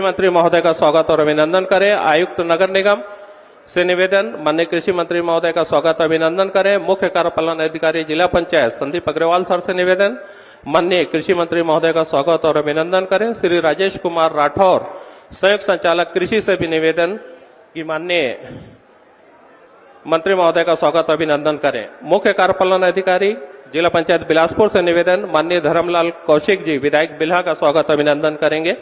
मंत्री महोदय का स्वागत और अभिनंदन करें। आयुक्त नगर निगम से निवेदन, माननीय कृषि मंत्री महोदय का स्वागत अभिनंदन करें। मुख्य कार्यपालन अधिकारी जिला पंचायत संदीप अग्रवाल सर से निवेदन, माननीय कृषि मंत्री महोदय का स्वागत और अभिनंदन करें। श्री राजेश कुमार राठौर संयुक्त संचालक कृषि से भी निवेदन कि माननीय मंत्री महोदय का स्वागत अभिनंदन करें। मुख्य कार्यपालन अधिकारी जिला पंचायत बिलासपुर से निवेदन, माननीय धर्मलाल कौशिक जी विधायक बिल्हा का स्वागत अभिनंदन करेंगे।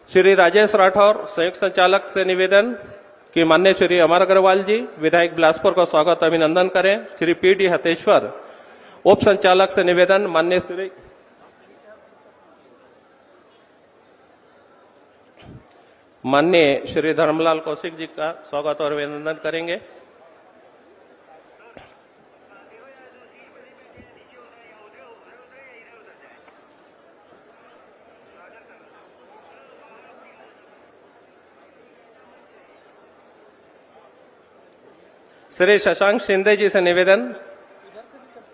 श्री राजेश राठौर संयुक्त संचालक से निवेदन कि माननीय श्री अमर अग्रवाल जी विधायक बिलासपुर का स्वागत अभिनंदन करें। श्री पी.डी. हतेश्वर उप संचालक से निवेदन, माननीय श्री धर्मलाल कौशिक जी का स्वागत और अभिनंदन करेंगे। श्री शशांक शिंदे जी से निवेदन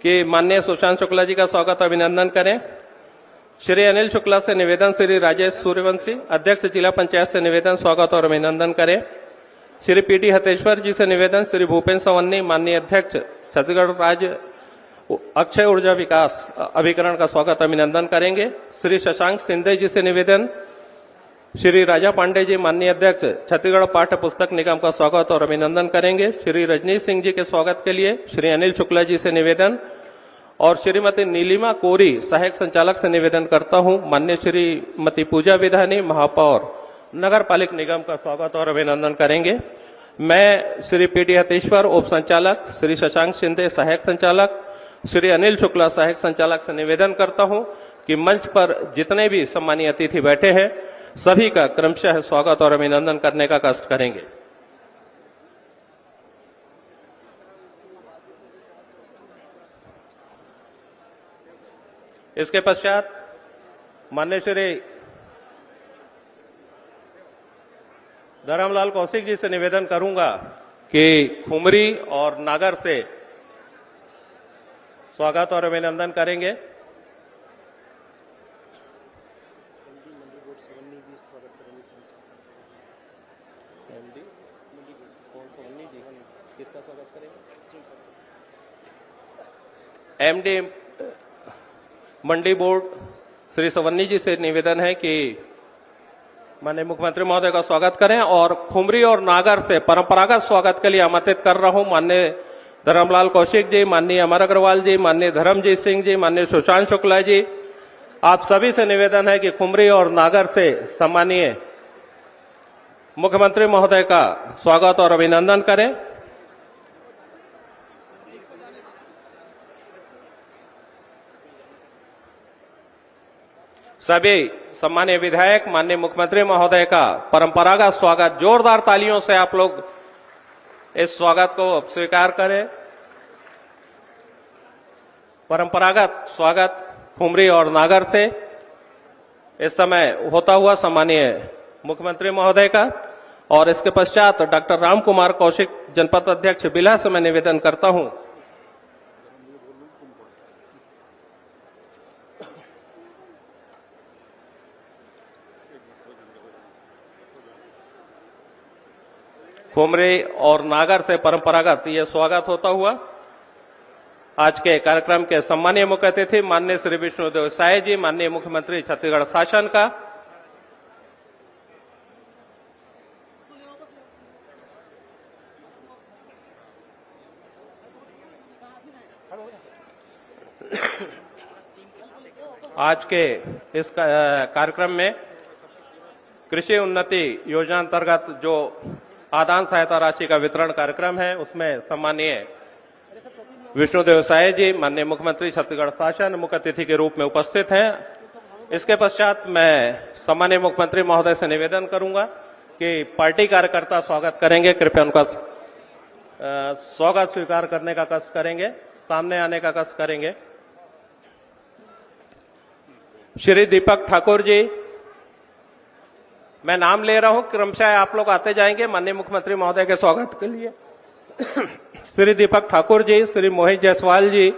कि माननीय सुशांत शुक्ला जी का स्वागत अभिनंदन करें। श्री अनिल शुक्ला से निवेदन, श्री राजेश सूर्यवंशी अध्यक्ष जिला पंचायत से निवेदन, स्वागत और अभिनंदन करें। श्री पी.डी. हतेश्वर जी से निवेदन, श्री भूपेन्द्र सवन्नी माननीय अध्यक्ष छत्तीसगढ़ राज्य अक्षय ऊर्जा विकास अभिकरण का स्वागत अभिनंदन करेंगे। श्री शशांक शिंदे जी से निवेदन, श्री राजा पांडे जी माननीय अध्यक्ष छत्तीसगढ़ पाठ्य पुस्तक निगम का स्वागत और अभिनंदन करेंगे। श्री रजनीश सिंह जी के स्वागत के लिए श्री अनिल शुक्ला जी से निवेदन और श्रीमती नीलिमा कोरी सहायक संचालक से निवेदन करता हूं, माननीय श्रीमती पूजा विधानी महापौर नगर पालिक निगम का स्वागत और अभिनंदन करेंगे। मैं श्री पी.डी. हतेश्वर उप संचालक, श्री शशांक शिंदे सहायक संचालक, श्री अनिल शुक्ला सहायक संचालक से निवेदन करता हूं कि मंच पर जितने भी सम्मानीय अतिथि बैठे हैं सभी का क्रमशः स्वागत और अभिनंदन करने का कष्ट करेंगे। इसके पश्चात माननीय श्री धर्मलाल कौशिक जी से निवेदन करूंगा कि खुमरी और नागर से स्वागत और अभिनंदन करेंगे। एमडी मंडी बोर्ड श्री सवन्नी जी से निवेदन है कि माननीय मुख्यमंत्री महोदय का स्वागत करें और खुमरी और नागर से परंपरागत स्वागत के लिए आमंत्रित कर रहा हूं माननीय धर्मलाल कौशिक जी, माननीय अमर अग्रवाल जी, माननीय धर्मजीत सिंह जी, माननीय सुशांत शुक्ला जी, आप सभी से निवेदन है कि खुमरी और नागर से सम्मानीय मुख्यमंत्री महोदय का स्वागत और अभिनंदन करें। सभी सम्मानीय विधायक माननीय मुख्यमंत्री महोदय का परंपरागत स्वागत, जोरदार तालियों से आप लोग इस स्वागत को स्वीकार करें। परंपरागत स्वागत खुमरी और नागर से इस समय होता हुआ सम्मानीय मुख्यमंत्री महोदय का। और इसके पश्चात डॉक्टर राम कुमार कौशिक जनपद अध्यक्ष बिल्हा से मैं निवेदन करता हूं खुमरी और नागर से परंपरागत ये स्वागत होता हुआ आज के कार्यक्रम के सम्मानीय मुख्य अतिथि माननीय श्री विष्णुदेव साय जी माननीय मुख्यमंत्री छत्तीसगढ़ शासन का। आज के इस कार्यक्रम में कृषि उन्नति योजना अंतर्गत जो आदान सहायता राशि का वितरण कार्यक्रम है उसमें सम्मानीय विष्णुदेव साय जी माननीय मुख्यमंत्री छत्तीसगढ़ शासन मुख्य अतिथि के रूप में उपस्थित हैं। इसके पश्चात मैं सम्मानीय मुख्यमंत्री महोदय से निवेदन करूंगा कि पार्टी कार्यकर्ता स्वागत करेंगे, कृपया उनका स्वागत स्वीकार करने का कष्ट करेंगे, सामने आने का कष्ट करेंगे। श्री दीपक ठाकुर जी, मैं नाम ले रहा हूं, क्रमशः आप लोग आते जाएंगे माननीय मुख्यमंत्री महोदय के स्वागत के लिए। श्री दीपक ठाकुर जी, श्री मोहित जायसवाल जी,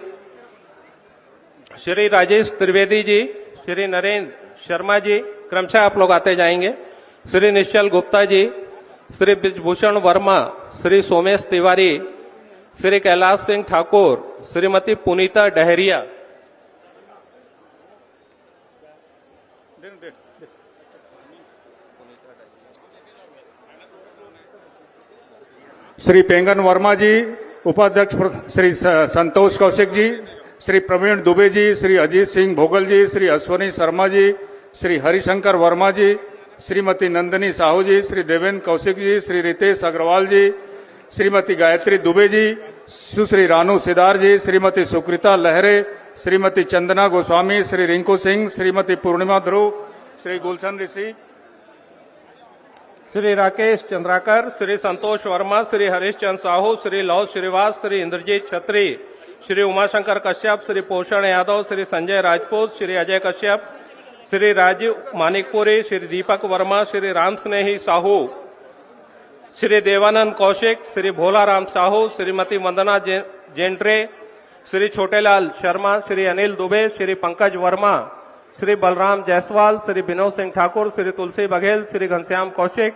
श्री राजेश त्रिवेदी जी, श्री नरेंद्र शर्मा जी क्रमशः आप लोग आते जाएंगे। श्री निश्चल गुप्ता जी, श्री ब्रिजभूषण वर्मा, श्री सोमेश तिवारी, श्री कैलाश सिंह ठाकुर, श्रीमती पुनीता डहरिया। श्री पेंगन वर्मा जी, उपाध्यक्ष श्री संतोष कौशिक जी, श्री प्रवीण दुबे जी, श्री अजीत सिंह भोगल जी, श्री अश्वनी शर्मा जी, श्री हरिशंकर वर्मा जी, श्रीमती नंदिनी साहू जी, श्री देवेंद्र कौशिक जी, श्री रितेश अग्रवाल जी, श्रीमती गायत्री दुबे जी, सुश्री रानू सिदार जी, श्रीमती सुकृता लहरे, श्रीमती चंदना गोस्वामी, श्री रिंकू सिंह, श्रीमती पूर्णिमा ध्रुव, श्री गुलशन ऋषि, श्री राकेश चंद्राकर, श्री संतोष वर्मा, श्री हरीश चंद साहू, श्री लव श्रीवास, श्री इंद्रजीत छत्री, श्री उमाशंकर कश्यप, श्री पोषण यादव, श्री संजय राजपूत, श्री अजय कश्यप, श्री राजीव मानिकपुरी, श्री दीपक वर्मा, श्री राम स्नेही साहू, श्री देवानंद कौशिक, श्री भोलाराम साहू, श्रीमती वंदना जेंट्रे, श्री छोटेलाल शर्मा, श्री अनिल दुबे, श्री पंकज वर्मा, श्री बलराम जायसवाल, श्री विनोद सिंह ठाकुर, श्री तुलसी बघेल, श्री घनश्याम कौशिक,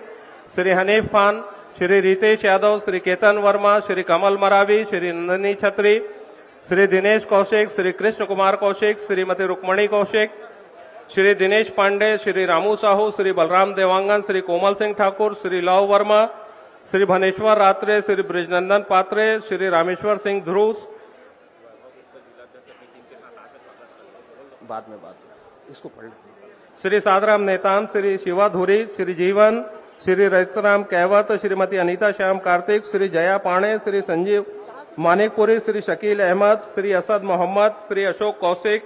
श्री हनीफ खान, श्री रितेश यादव, श्री केतन वर्मा, श्री कमल मरावी, श्री नंदिनी छत्री, श्री दिनेश कौशिक, श्री कृष्ण कुमार कौशिक, श्रीमती रुक्मणी कौशिक, श्री दिनेश पांडे, श्री रामू साहू, श्री बलराम देवांगन, श्री कोमल सिंह ठाकुर, श्री लव वर्मा, श्री भनेश्वर रात्रे, श्री ब्रिजनंदन पात्रे, श्री रामेश्वर सिंह ध्रुव, बाद में इसको पढ़ श्री सादराम नेताम, श्री शिवा धुरी, श्री जीवन, श्री रतराम कैवत, श्रीमती अनीता श्याम कार्तिक, श्री जया पाणे, श्री संजीव मानिकपुरी, श्री शकील अहमद, श्री असद मोहम्मद, श्री अशोक कौशिक,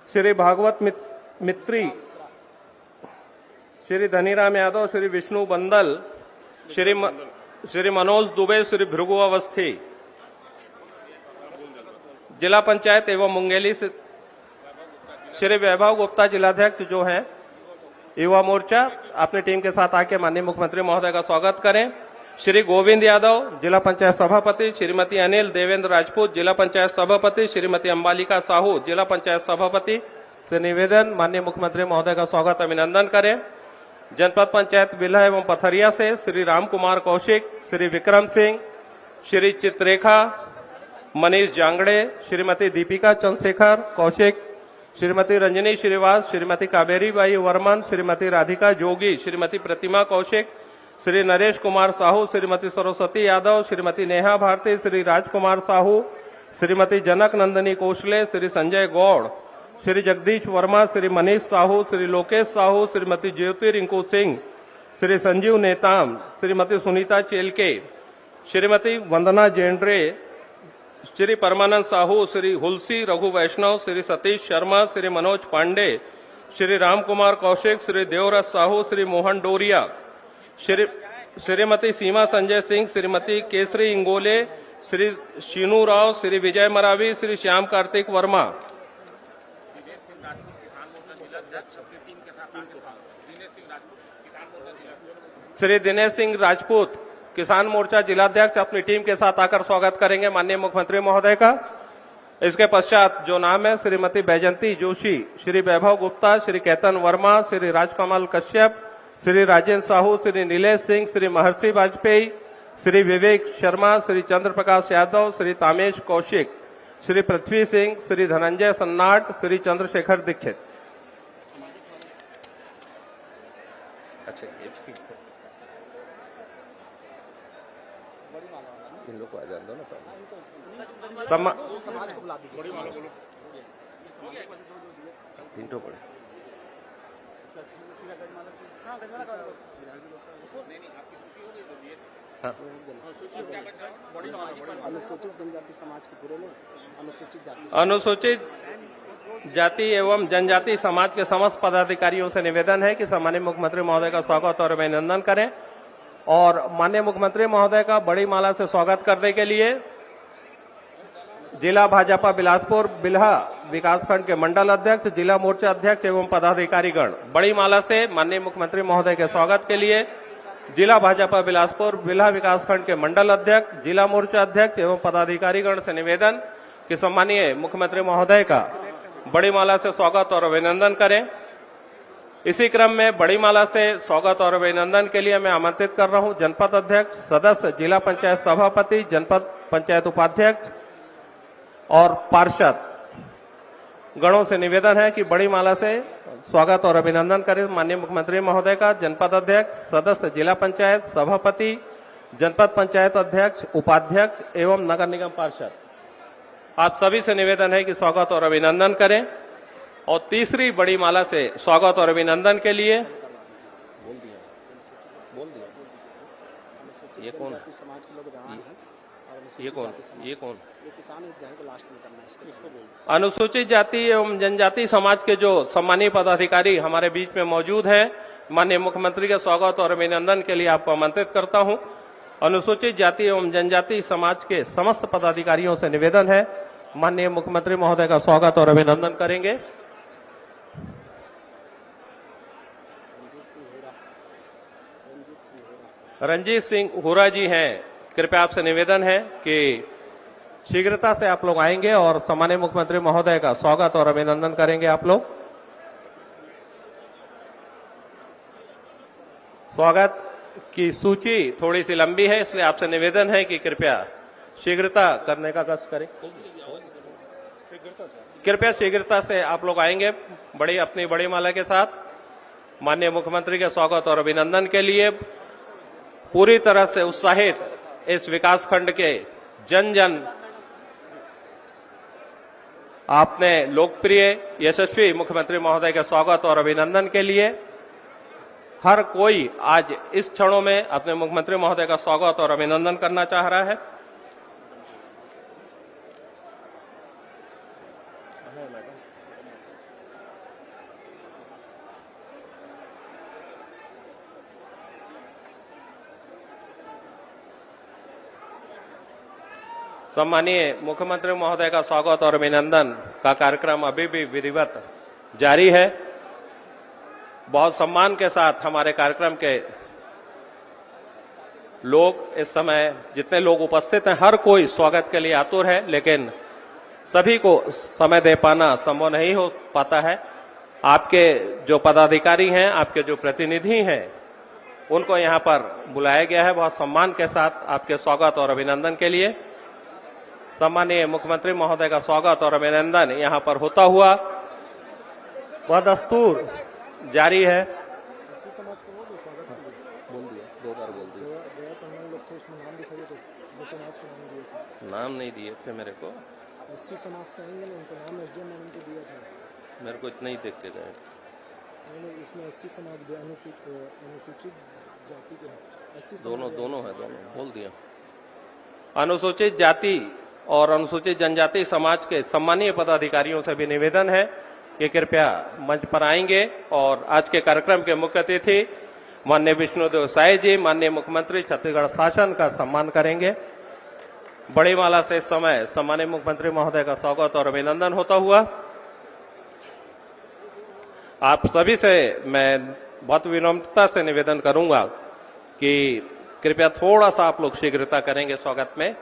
श्री भागवत मित्री, श्री धनीराम यादव, श्री विष्णु बंदल, श्री मनोज दुबे, श्री भृगु अवस्थी। जिला पंचायत एवं मुंगेली से श्री वैभव गुप्ता जिलाध्यक्ष जो हैं युवा मोर्चा, अपनी टीम के साथ आके माननीय मुख्यमंत्री महोदय का स्वागत करें। श्री गोविंद यादव, जिला पंचायत सभापति, श्रीमती अनिल देवेंद्र राजपूत, जिला पंचायत सभापति, श्रीमती अंबालिका साहू, जिला पंचायत सभापति से निवेदन माननीय मुख्यमंत्री महोदय का स्वागत अभिनंदन करें। जनपद पंचायत बिल्हा एवं पथरिया से श्री राम कुमार कौशिक, श्री विक्रम सिंह, श्री चित्रेखा मनीष जांगड़े, श्रीमती दीपिका चंद्रशेखर कौशिक, श्रीमती रंजनी श्रीवास, श्रीमती कावेरी बाई वर्मन, श्रीमती राधिका जोगी, श्रीमती प्रतिमा कौशिक, श्री नरेश कुमार साहू, श्रीमती सरस्वती यादव, श्रीमती नेहा भारती, श्री राजकुमार साहू, श्रीमती जनक नंदिनी कोशले, श्री संजय गौड़, श्री जगदीश वर्मा, श्री मनीष साहू, श्री लोकेश साहू, श्रीमती ज्योति रिंकू सिंह, श्री संजीव नेताम, श्रीमती सुनीता चेलके, श्रीमती वंदना जेंड्रे, श्री परमानंद साहू, श्री हुलसी रघु वैष्णव, श्री सतीश शर्मा, श्री मनोज पांडे, श्री राम कुमार कौशिक, श्री देवरस साहू, श्री मोहन डोरिया, श्रीमती सीमा संजय सिंह, श्रीमती केसरी इंगोले, श्री शीनू राव, श्री विजय मरावी, श्री श्याम कार्तिक वर्मा। श्री दिनेश सिंह राजपूत किसान मोर्चा जिलाध्यक्ष अपनी टीम के साथ आकर स्वागत करेंगे माननीय मुख्यमंत्री महोदय का। इसके पश्चात जो नाम है श्रीमती बैजंती जोशी, श्री वैभव गुप्ता, श्री केतन वर्मा, श्री राजकमल कश्यप, श्री राजेंद्र साहू, श्री नीलेश सिंह, श्री महर्षि वाजपेयी, श्री विवेक शर्मा, श्री चंद्र प्रकाश यादव, श्री तामेश कौशिक, श्री पृथ्वी सिंह, श्री धनंजय सन्नाट, श्री चंद्रशेखर दीक्षित। अच्छा, इन लोग को आ जान दो ना। समाज को बुला दीजिए। तीनों पड़े। हाँ। अनुसूचित जनजाति समाज के पूरे में अनुसूचित जाति एवं जनजाति समाज के समस्त पदाधिकारियों से निवेदन है कि सम्मानित मुख्यमंत्री महोदय का स्वागत और अभिनंदन करें। और माननीय मुख्यमंत्री महोदय का बड़ी माला से स्वागत करने के लिए जिला भाजपा बिलासपुर बिल्हा विकासखंड के मंडल अध्यक्ष, जिला मोर्चा अध्यक्ष एवं पदाधिकारीगण बड़ी माला से माननीय मुख्यमंत्री महोदय के स्वागत के लिए जिला भाजपा बिलासपुर बिल्हा विकासखंड के मंडल अध्यक्ष, जिला मोर्चा अध्यक्ष एवं पदाधिकारीगण से निवेदन कि सम्मानीय मुख्यमंत्री महोदय का बड़ी माला से स्वागत और अभिनंदन करें। इसी क्रम में बड़ी माला से स्वागत और अभिनंदन के लिए मैं आमंत्रित कर रहा हूं जनपद अध्यक्ष, सदस्य, जिला पंचायत सभापति, जनपद पंचायत उपाध्यक्ष और पार्षद गणों से निवेदन है कि बड़ी माला से स्वागत और अभिनंदन करें माननीय मुख्यमंत्री महोदय का। जनपद अध्यक्ष, सदस्य, जिला पंचायत सभापति, जनपद पंचायत अध्यक्ष, उपाध्यक्ष एवं नगर निगम पार्षद, आप सभी से निवेदन है कि स्वागत और अभिनंदन करें। और तीसरी बड़ी माला से स्वागत और अभिनंदन के लिए ये कौन समाज के लोग रहा है और ये कौन ये किसान हितग्राही को लास्ट में करना है इसको बोल। अनुसूचित जाति एवं जनजाति समाज के जो सम्मानीय पदाधिकारी हमारे बीच में मौजूद हैं, माननीय मुख्यमंत्री के स्वागत और अभिनंदन के लिए आपको आमंत्रित करता हूं। अनुसूचित जाति एवं जनजाति समाज के समस्त पदाधिकारियों से निवेदन है, माननीय मुख्यमंत्री महोदय का स्वागत और अभिनंदन करेंगे। रंजीत सिंह हुरा जी हैं, कृपया आपसे निवेदन है कि शीघ्रता से आप लोग आएंगे और सम्मानीय मुख्यमंत्री महोदय का स्वागत और अभिनंदन करेंगे। आप लोग स्वागत की सूची थोड़ी सी लंबी है, इसलिए आपसे निवेदन है कि कृपया शीघ्रता करने का कष्ट करें। कृपया शीघ्रता से आप लोग आएंगे अपनी बड़ी माला के साथ माननीय मुख्यमंत्री के स्वागत और अभिनंदन के लिए। पूरी तरह से उत्साहित इस विकास खंड के जन जन आपने लोकप्रिय यशस्वी मुख्यमंत्री महोदय के स्वागत और अभिनंदन के लिए हर कोई आज इस क्षणों में अपने मुख्यमंत्री महोदय का स्वागत और अभिनंदन करना चाह रहा है। सम्मानीय मुख्यमंत्री महोदय का स्वागत और अभिनंदन का कार्यक्रम अभी भी विधिवत जारी है। बहुत सम्मान के साथ हमारे कार्यक्रम के लोग इस समय जितने लोग उपस्थित हैं, हर कोई स्वागत के लिए आतुर है, लेकिन सभी को समय दे पाना संभव नहीं हो पाता है। आपके जो पदाधिकारी हैं, आपके जो प्रतिनिधि हैं, उनको यहाँ पर बुलाया गया है बहुत सम्मान के साथ आपके स्वागत और अभिनंदन के लिए। सम्मानीय मुख्यमंत्री महोदय का स्वागत और अभिनंदन यहाँ पर होता हुआ वह दस्तूर जारी है। एससी समाज को वो स्वागत के लिए बोल दिया, 2 बार बोल दिया। गया कन्नड़ लोग थे, उसमें नाम दिखाइए तो जो समाज के नाम दिए थे। नाम नहीं दिए थे मेरे को, एससी समाज से आएंगे ना, उनका नाम एसडीएम ने उनको दिया था। मेरे को इतना ही देख के गए। नहीं, इसमें एससी समाज भी अनुसूचित जाति के हैं। एससी दोनों है, बोल दिया। अनुसूचित जाति और अनुसूचित जनजाति समाज के सम्मानीय पदाधिकारियों से भी निवेदन है कि कृपया मंच पर आएंगे और आज के कार्यक्रम के मुख्य अतिथि माननीय विष्णुदेव साय जी, माननीय मुख्यमंत्री छत्तीसगढ़ शासन का सम्मान करेंगे। बड़ी माला से इस समय सम्मानीय मुख्यमंत्री महोदय का स्वागत और अभिनंदन होता हुआ आप सभी से मैं बहुत विनम्रता से निवेदन करूंगा कि कृपया थोड़ा सा आप लोग शीघ्रता करेंगे स्वागत में।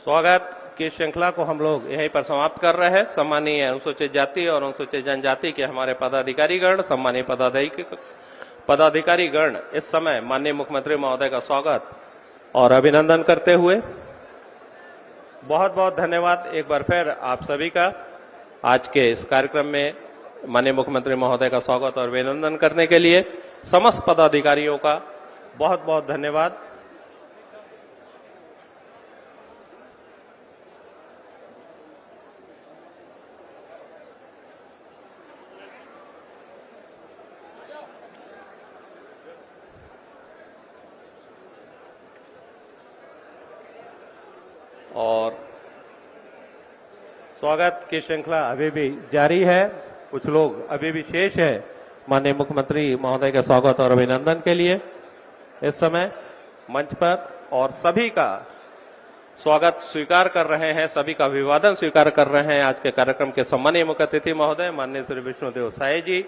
स्वागत की श्रृंखला को हम लोग यहीं पर समाप्त कर रहे हैं। सम्मानीय अनुसूचित जाति और अनुसूचित जनजाति के हमारे पदाधिकारीगण, सम्मानीय पदाधिकारीगण इस समय माननीय मुख्यमंत्री महोदय का स्वागत और अभिनंदन करते हुए बहुत बहुत धन्यवाद एक बार फिर आप सभी का आज के इस कार्यक्रम में माननीय मुख्यमंत्री महोदय का स्वागत और अभिनंदन करने के लिए समस्त पदाधिकारियों का बहुत बहुत धन्यवाद। और स्वागत की श्रृंखला अभी भी जारी है, कुछ लोग अभी भी शेष है माननीय मुख्यमंत्री महोदय के स्वागत और अभिनंदन के लिए इस समय मंच पर। और सभी का स्वागत स्वीकार कर रहे हैं, सभी का अभिवादन स्वीकार कर रहे हैं आज के कार्यक्रम के सम्मानीय मुख्य अतिथि महोदय माननीय श्री विष्णुदेव साय जी।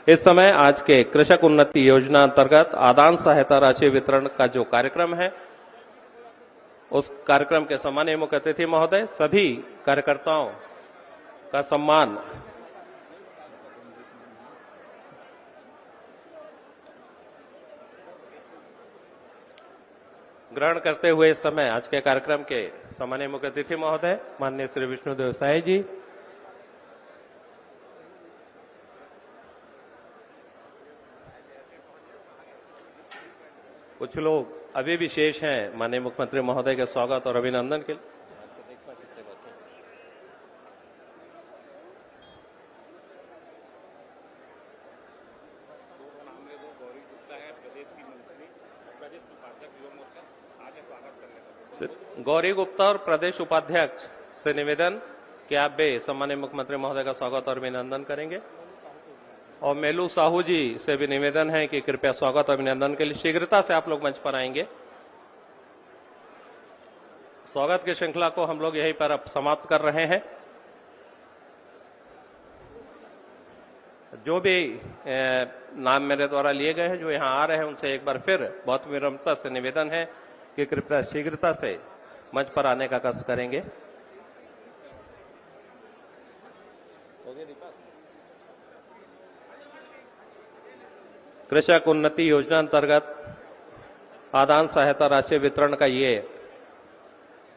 इस समय आज के कृषक उन्नति योजना अंतर्गत आदान सहायता राशि वितरण का जो कार्यक्रम है, उस कार्यक्रम के सम्मानीय मुख्य अतिथि महोदय सभी कार्यकर्ताओं का सम्मान ग्रहण करते हुए इस समय आज के कार्यक्रम के सम्मानीय मुख्य अतिथि महोदय माननीय श्री विष्णुदेव साय जी, कुछ लोग अभी भी शेष हैं माननीय मुख्यमंत्री महोदय के स्वागत और अभिनंदन के लिए। गौरी गुप्ता और प्रदेश उपाध्यक्ष से निवेदन कि आप भी सम्मानीय मुख्यमंत्री महोदय का स्वागत और अभिनंदन करेंगे। और मेलू साहू जी से भी निवेदन है कि कृपया स्वागत और अभिनंदन के लिए शीघ्रता से आप लोग मंच पर आएंगे। स्वागत की श्रृंखला को हम लोग यहीं पर अब समाप्त कर रहे हैं। जो भी नाम मेरे द्वारा लिए गए हैं, जो यहाँ आ रहे हैं, उनसे एक बार फिर बहुत विनम्रता से निवेदन है कि कृपया शीघ्रता से मंच पर आने का कष्ट करेंगे। कृषक उन्नति योजना अंतर्गत आदान सहायता राशि वितरण का ये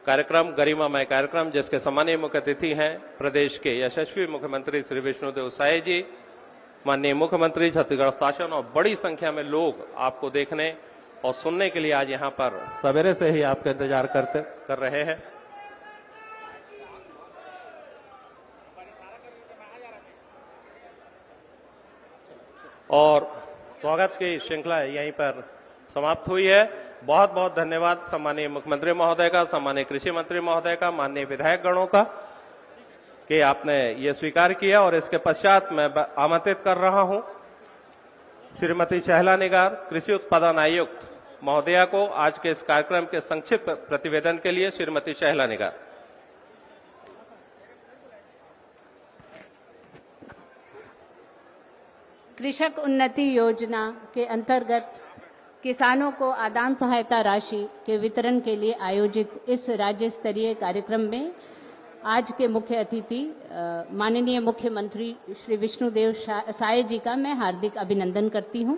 कार्यक्रम गरिमामय कार्यक्रम, जिसके सम्मानीय मुख्य अतिथि हैं प्रदेश के यशस्वी मुख्यमंत्री श्री विष्णुदेव साय जी, माननीय मुख्यमंत्री छत्तीसगढ़ शासन, और बड़ी संख्या में लोग आपको देखने और सुनने के लिए आज यहाँ पर सवेरे से ही आपका इंतजार कर रहे हैं। और स्वागत की श्रृंखला यहीं पर समाप्त हुई है। बहुत बहुत धन्यवाद सम्मानीय मुख्यमंत्री महोदय का, सम्मानीय कृषि मंत्री महोदय का, माननीय विधायक गणों का कि आपने ये स्वीकार किया। और इसके पश्चात मैं आमंत्रित कर रहा हूं श्रीमती शहला निगार, कृषि उत्पादन आयुक्त महोदया को आज के इस कार्यक्रम के संक्षिप्त प्रतिवेदन के लिए। श्रीमती शहला निगार। कृषक उन्नति योजना के अंतर्गत किसानों को आदान सहायता राशि के वितरण के लिए आयोजित इस राज्य स्तरीय कार्यक्रम में आज के मुख्य अतिथि माननीय मुख्यमंत्री श्री विष्णुदेव साय जी का मैं हार्दिक अभिनंदन करती हूं।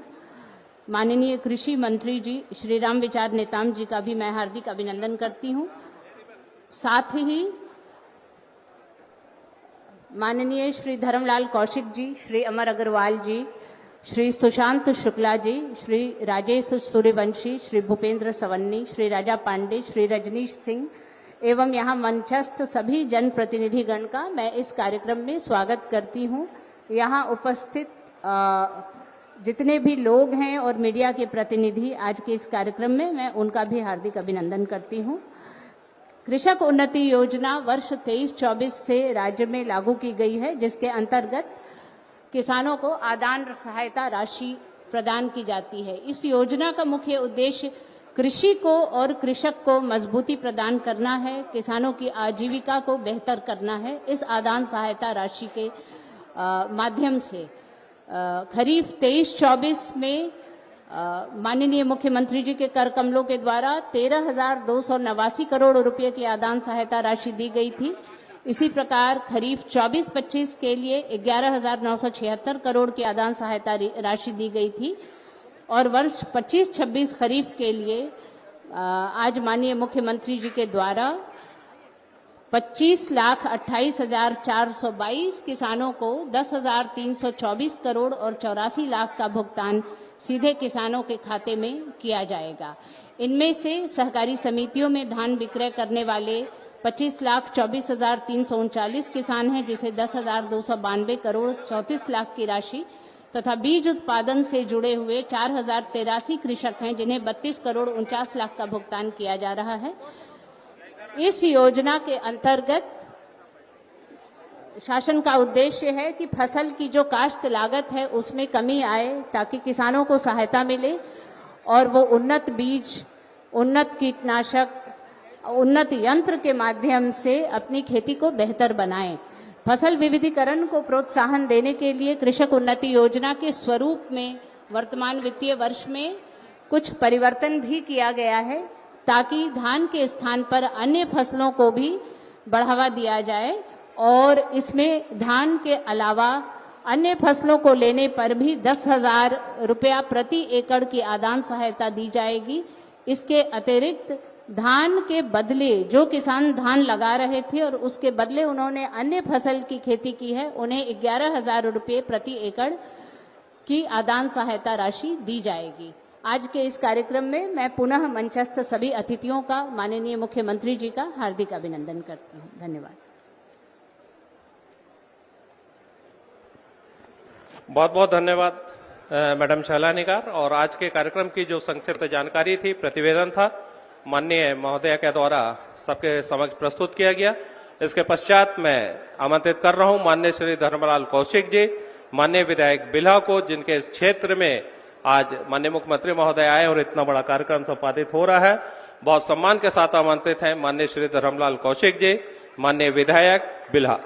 माननीय कृषि मंत्री जी श्री रामविचार नेताम जी का भी मैं हार्दिक अभिनंदन करती हूं। साथ ही माननीय श्री धर्मलाल कौशिक जी, श्री अमर अग्रवाल जी, श्री सुशांत शुक्ला जी, श्री राजेश सूर्यवंशी, श्री भूपेंद्र सवन्नी, श्री राजा पांडे, श्री रजनीश सिंह एवं यहाँ मंचस्थ सभी जनप्रतिनिधिगण का मैं इस कार्यक्रम में स्वागत करती हूँ। यहाँ उपस्थित जितने भी लोग हैं और मीडिया के प्रतिनिधि आज के इस कार्यक्रम में, मैं उनका भी हार्दिक अभिनंदन करती हूँ। कृषक उन्नति योजना वर्ष 23-24 से राज्य में लागू की गई है, जिसके अंतर्गत किसानों को आदान सहायता राशि प्रदान की जाती है। इस योजना का मुख्य उद्देश्य कृषि को और कृषक को मजबूती प्रदान करना है, किसानों की आजीविका को बेहतर करना है। इस आदान सहायता राशि के माध्यम से खरीफ 23-24 में माननीय मुख्यमंत्री जी के कर कमलों के द्वारा 13,289 करोड़ रुपए की आदान सहायता राशि दी गई थी। इसी प्रकार खरीफ 24-25 के लिए 11,976 करोड़ की आदान सहायता राशि दी गई थी। और वर्ष 25-26 खरीफ के लिए आज माननीय मुख्यमंत्री जी के द्वारा 25,28,422 किसानों को 10,324 करोड़ और 84 लाख का भुगतान सीधे किसानों के खाते में किया जाएगा। इनमें से सहकारी समितियों में धान विक्रय करने वाले 25,24,339 किसान हैं, जिसे 10,292 करोड़ 34 लाख की राशि तथा बीज उत्पादन से जुड़े हुए 4,083 कृषक हैं, जिन्हें 32 करोड़ 49 लाख का भुगतान किया जा रहा है। इस योजना के अंतर्गत शासन का उद्देश्य है कि फसल की जो काश्त लागत है उसमें कमी आए, ताकि किसानों को सहायता मिले और वो उन्नत बीज, उन्नत कीटनाशक उन्नत यंत्र के माध्यम से अपनी खेती को बेहतर बनाएं। फसल विविधीकरण को प्रोत्साहन देने के लिए कृषक उन्नति योजना के स्वरूप में वर्तमान वित्तीय वर्ष में कुछ परिवर्तन भी किया गया है, ताकि धान के स्थान पर अन्य फसलों को भी बढ़ावा दिया जाए और इसमें धान के अलावा अन्य फसलों को लेने पर भी 10,000 रुपया प्रति एकड़ की आदान सहायता दी जाएगी। इसके अतिरिक्त धान के बदले जो किसान धान लगा रहे थे और उसके बदले उन्होंने अन्य फसल की खेती की है, उन्हें 11,000 रुपये प्रति एकड़ की आदान सहायता राशि दी जाएगी। आज के इस कार्यक्रम में मैं पुनः मंचस्थ सभी अतिथियों का, माननीय मुख्यमंत्री जी का हार्दिक अभिनंदन करती हूँ। धन्यवाद। बहुत बहुत धन्यवाद मैडम शैला निगार। और आज के कार्यक्रम की जो संक्षिप्त जानकारी थी, प्रतिवेदन था, माननीय महोदय के द्वारा सबके समक्ष प्रस्तुत किया गया। इसके पश्चात मैं आमंत्रित कर रहा हूं माननीय श्री धर्मलाल कौशिक जी, माननीय विधायक बिल्हा को, जिनके इस क्षेत्र में आज माननीय मुख्यमंत्री महोदय आए और इतना बड़ा कार्यक्रम संपादित हो रहा है। बहुत सम्मान के साथ आमंत्रित हैं माननीय श्री धर्मलाल कौशिक जी, माननीय विधायक बिल्हा।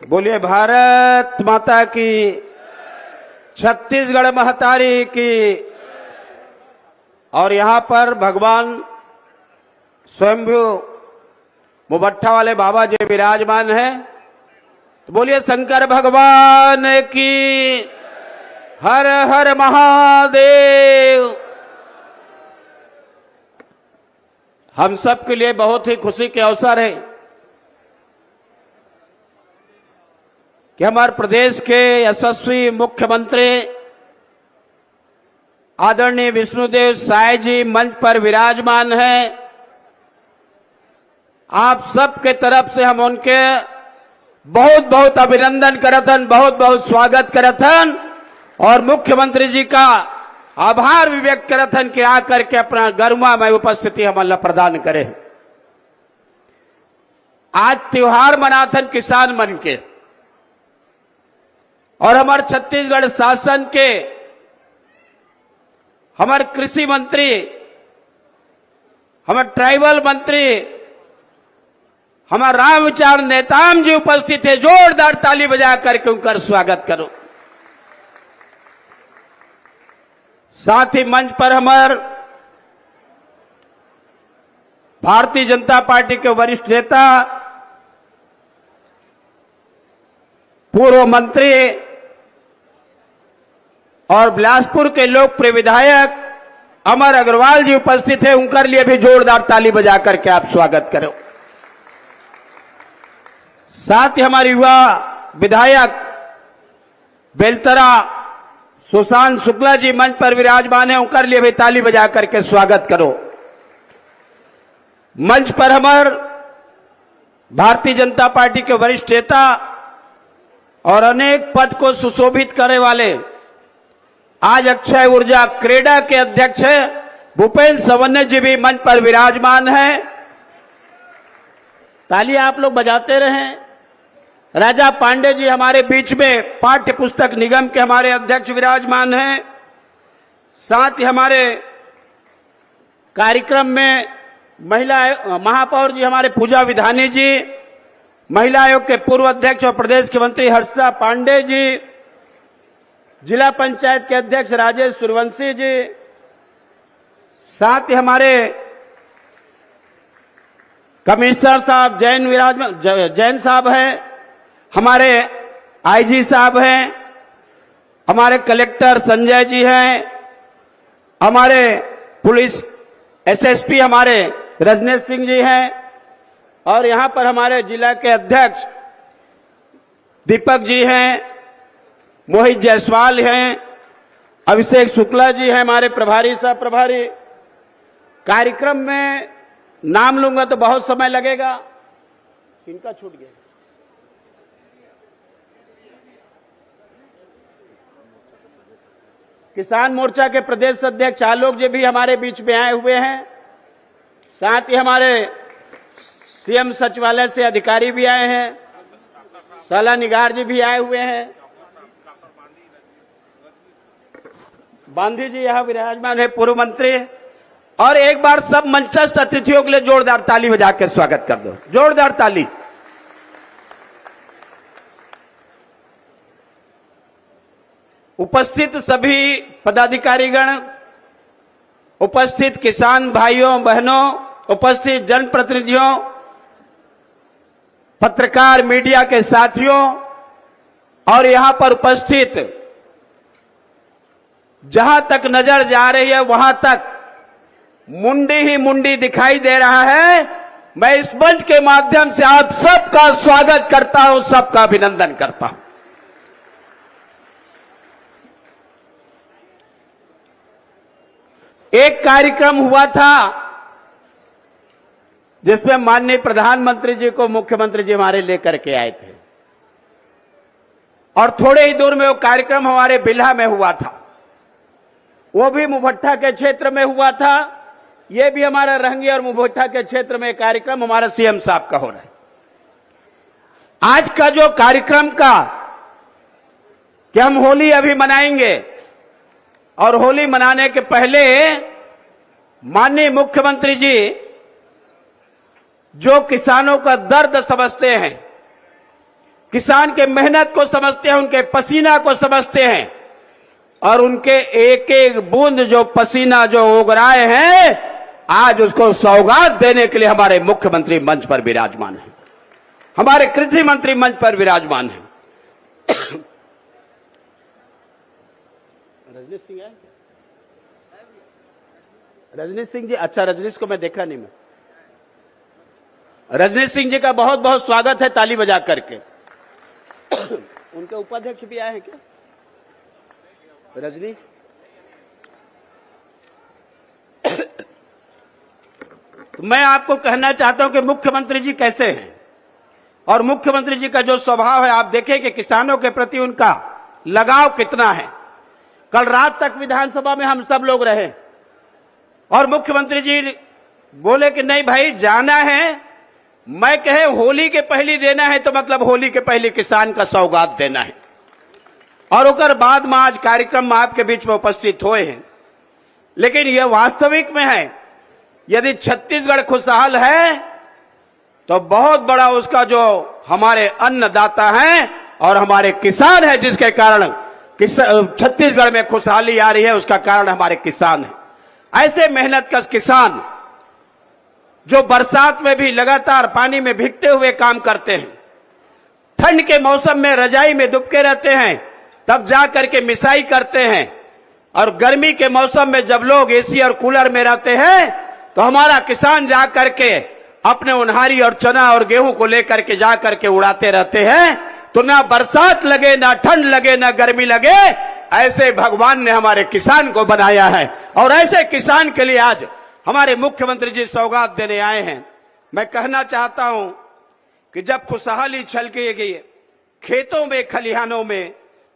बोलिए भारत माता की, छत्तीसगढ़ महतारी की। और यहां पर भगवान स्वयंभू मुबट्ठा वाले बाबा जी विराजमान हैं, तो बोलिए शंकर भगवान की, हर हर महादेव। हम सब के लिए बहुत ही खुशी के अवसर है कि हमारे प्रदेश के यशस्वी मुख्यमंत्री आदरणीय विष्णुदेव साय जी मंच पर विराजमान हैं। आप सबके तरफ से हम उनके बहुत बहुत अभिनंदन करथन, बहुत बहुत स्वागत करथन और मुख्यमंत्री जी का आभार भी व्यक्त करथन कि आकर के अपना गरिमामय उपस्थिति हमारा प्रदान करे। आज त्योहार मनाथन किसान मन के, और हमारे छत्तीसगढ़ शासन के हमारे कृषि मंत्री, हमारे ट्राइबल मंत्री, हमारे रामविचार नेताम जी उपस्थित है। जोरदार ताली बजा करके उनका स्वागत करो। साथ ही मंच पर हमारे भारतीय जनता पार्टी के वरिष्ठ नेता, पूर्व मंत्री और बिलासपुर के लोकप्रिय विधायक अमर अग्रवाल जी उपस्थित है। उनके लिए भी जोरदार ताली बजा करके आप स्वागत करो। साथ ही हमारे युवा विधायक बेलतरा सुशांत शुक्ला जी मंच पर विराजमान है। उनके लिए भी ताली बजा करके स्वागत करो। मंच पर हमारे भारतीय जनता पार्टी के वरिष्ठ नेता और अनेक पद को सुशोभित करने वाले, आज अक्षय ऊर्जा क्रेडा के अध्यक्ष भूपेंद्र सवन्ने जी भी मंच पर विराजमान हैं। ताली आप लोग बजाते रहें। राजा पांडे जी हमारे बीच में पाठ्य पुस्तक निगम के हमारे अध्यक्ष विराजमान हैं। साथ ही हमारे कार्यक्रम में महिला महापौर जी हमारे पूजा विधानी जी, महिला आयोग के पूर्व अध्यक्ष और प्रदेश के मंत्री हर्षा पांडे जी, जिला पंचायत के अध्यक्ष राजेश सूर्यवंशी जी, साथ ही हमारे कमिश्नर साहब जैन साहब हैं, हमारे आईजी साहब हैं, हमारे कलेक्टर संजय जी हैं, हमारे पुलिस एसएसपी हमारे रजनीश सिंह जी हैं, और यहां पर हमारे जिला के अध्यक्ष दीपक जी हैं, मोहित जायसवाल हैं, अभिषेक शुक्ला जी हैं, हमारे प्रभारी सह प्रभारी। कार्यक्रम में नाम लूंगा तो बहुत समय लगेगा। इनका छूट गया। किसान मोर्चा के प्रदेश अध्यक्ष आलोक जी भी हमारे बीच में आए हुए हैं। साथ ही हमारे सीएम सचिवालय से अधिकारी भी आए हैं, साला निगार जी भी आए हुए हैं, बांधी जी यहां विराजमान है, पूर्व मंत्री। और एक बार सब मंचस्थ अतिथियों के लिए जोरदार ताली बजा के स्वागत कर दो, जोरदार ताली। उपस्थित सभी पदाधिकारीगण, उपस्थित किसान भाइयों बहनों, उपस्थित जनप्रतिनिधियों, पत्रकार मीडिया के साथियों और यहां पर उपस्थित जहां तक नजर जा रही है वहां तक मुंडी ही मुंडी दिखाई दे रहा है। मैं इस मंच के माध्यम से आप सबका स्वागत करता हूं, सबका अभिनंदन करता हूं। एक कार्यक्रम हुआ था जिसमें माननीय प्रधानमंत्री जी को मुख्यमंत्री जी हमारे लेकर के आए थे और थोड़े ही दूर में वो कार्यक्रम हमारे बिल्हा में हुआ था, वो भी मुभट्ठा के क्षेत्र में हुआ था। ये भी हमारा रहंगी और मुभट्ठा के क्षेत्र में कार्यक्रम हमारा सीएम साहब का हो रहा है। आज का जो कार्यक्रम का कि हम होली अभी मनाएंगे और होली मनाने के पहले माननीय मुख्यमंत्री जी जो किसानों का दर्द समझते हैं, किसान के मेहनत को समझते हैं, उनके पसीना को समझते हैं और उनके एक एक बूंद जो पसीना जो उगराए हैं, आज उसको सौगात देने के लिए हमारे मुख्यमंत्री मंच पर विराजमान हैं, हमारे कृषि मंत्री मंच पर विराजमान हैं। रजनीश सिंह है, रजनीश सिंह जी, अच्छा रजनीश को मैं देखा नहीं। मैं रजनीश सिंह जी का बहुत बहुत स्वागत है, ताली बजा करके। उनके उपाध्यक्ष भी आए हैं क्या रजनी? तो मैं आपको कहना चाहता हूं कि मुख्यमंत्री जी कैसे हैं और मुख्यमंत्री जी का जो स्वभाव है, आप देखें कि किसानों के प्रति उनका लगाव कितना है। कल रात तक विधानसभा में हम सब लोग रहे और मुख्यमंत्री जी बोले कि नहीं भाई जाना है, मैं कहे होली के पहले देना है तो मतलब होली के पहले किसान का सौगात देना है। और उकर बाद में आज कार्यक्रम में आपके बीच में उपस्थित हुए हैं। लेकिन यह वास्तविक में है, यदि छत्तीसगढ़ खुशहाल है तो बहुत बड़ा उसका जो हमारे अन्नदाता हैं और हमारे किसान हैं, जिसके कारण छत्तीसगढ़ में खुशहाली आ रही है, उसका कारण हमारे किसान हैं। ऐसे मेहनत का किसान जो बरसात में भी लगातार पानी में भीगते हुए काम करते हैं, ठंड के मौसम में रजाई में दुबके रहते हैं, तब जा करके मिसाई करते हैं, और गर्मी के मौसम में जब लोग एसी और कूलर में रहते हैं तो हमारा किसान जा करके अपने उन्हारी और चना और गेहूं को लेकर के जा करके उड़ाते रहते हैं। तो ना बरसात लगे, ना ठंड लगे, ना गर्मी लगे, ऐसे भगवान ने हमारे किसान को बनाया है और ऐसे किसान के लिए आज हमारे मुख्यमंत्री जी सौगात देने आए हैं। मैं कहना चाहता हूं कि जब खुशहाली छलकेगी खेतों में खलिहानों में,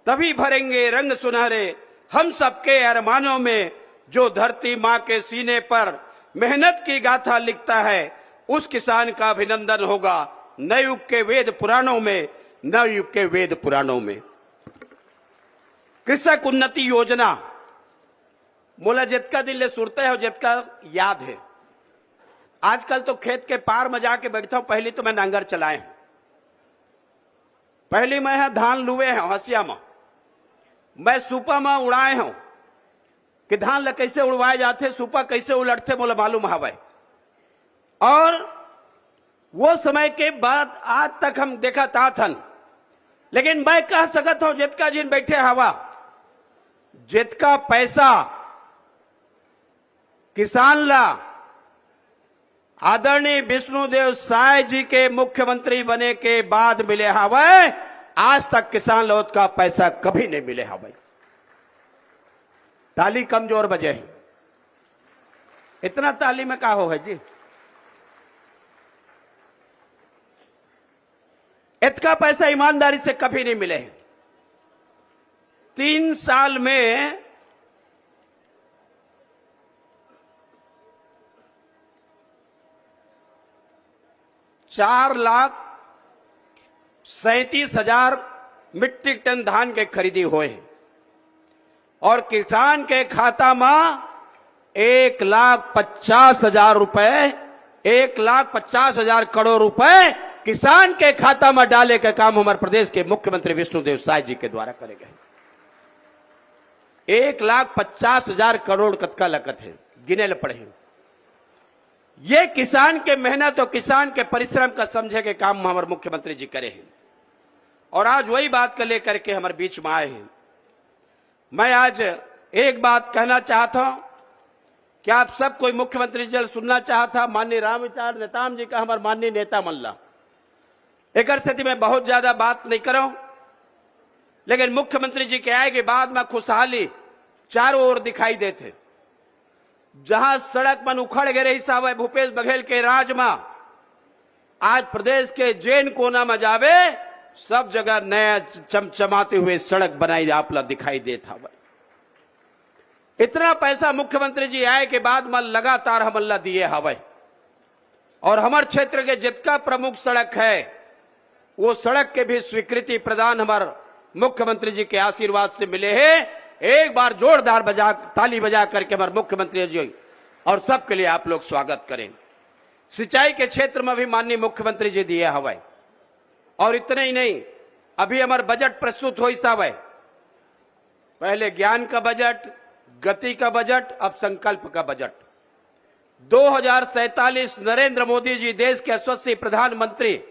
तभी भरेंगे रंग सुनहरे हम सबके अरमानों में। जो धरती मां के सीने पर मेहनत की गाथा लिखता है, उस किसान का अभिनंदन होगा नए युग के वेद पुराणों में, नए युग के वेद पुराणों में। कृषक उन्नति योजना मोला जितना दिल ले सुरता है और जितना याद है। आजकल तो खेत के पार में जाके बैठता हूं, पहले तो मैं नांगर चलाए हूं, पहले मैं धान लुए हैं हसिया में, मैं सुपा में उड़ाए हूं कि धान ल कैसे उड़वाए जाते, सुपा कैसे उलटते मोला मालूम हवे। और वो समय के बाद आज तक हम देखा ताथन। लेकिन मैं कह सकता हूं जितका जिन बैठे हवा, जितका पैसा किसान ला आदरणीय विष्णुदेव साय जी के मुख्यमंत्री बने के बाद मिले हवे, आज तक किसान लोग का पैसा कभी नहीं मिले हवे। ताली कमजोर बजे है, इतना ताली में का हो है जी? इतना पैसा ईमानदारी से कभी नहीं मिले। 3 साल में 4,37,000 मीट्रिक टन धान के खरीदी हुए और किसान के खाता में 1,50,000 रुपए 1,50,000 करोड़ रुपए किसान के खाता में डाले का काम हमारे प्रदेश के मुख्यमंत्री विष्णुदेव साय जी के द्वारा करे गए। 1,50,000 करोड़ कतका लगत है, गिने ल पड़े हैं। ये किसान के मेहनत और किसान के परिश्रम का समझे के काम हमारे मुख्यमंत्री जी करे हैं और आज वही बात को लेकर के हमारे बीच में आए हैं। मैं आज एक बात कहना चाहता हूं कि आप सब कोई मुख्यमंत्री जी सुनना चाहता, माननीय रामविचार नेताम जी का हमारे माननीय नेता मल्ला एक स्थिति में बहुत ज्यादा बात नहीं करो, लेकिन मुख्यमंत्री जी के आए के बाद में खुशहाली चारों ओर दिखाई देते। जहां सड़क पर उखड़ गए रही साहब भूपेश बघेल के राज में, आज प्रदेश के जैन कोना में जावे सब जगह नया चमचमाते हुए सड़क बनाई आपला दिखाई देता। इतना पैसा मुख्यमंत्री जी आए के बाद में लगातार हमला दिए हवे और हमारे क्षेत्र के जितना प्रमुख सड़क है वो सड़क के भी स्वीकृति प्रदान हमारे मुख्यमंत्री जी के आशीर्वाद से मिले हैं। एक बार जोरदार ताली बजा करके हमारे मुख्यमंत्री जी और सबके लिए आप लोग स्वागत करें। सिंचाई के क्षेत्र में भी माननीय मुख्यमंत्री जी दिए हवाई और इतने ही नहीं, अभी हमारा बजट प्रस्तुत हो साहब है। पहले ज्ञान का बजट, गति का बजट, अब संकल्प का बजट। 2047 नरेंद्र मोदी जी देश के यशस्वी प्रधानमंत्री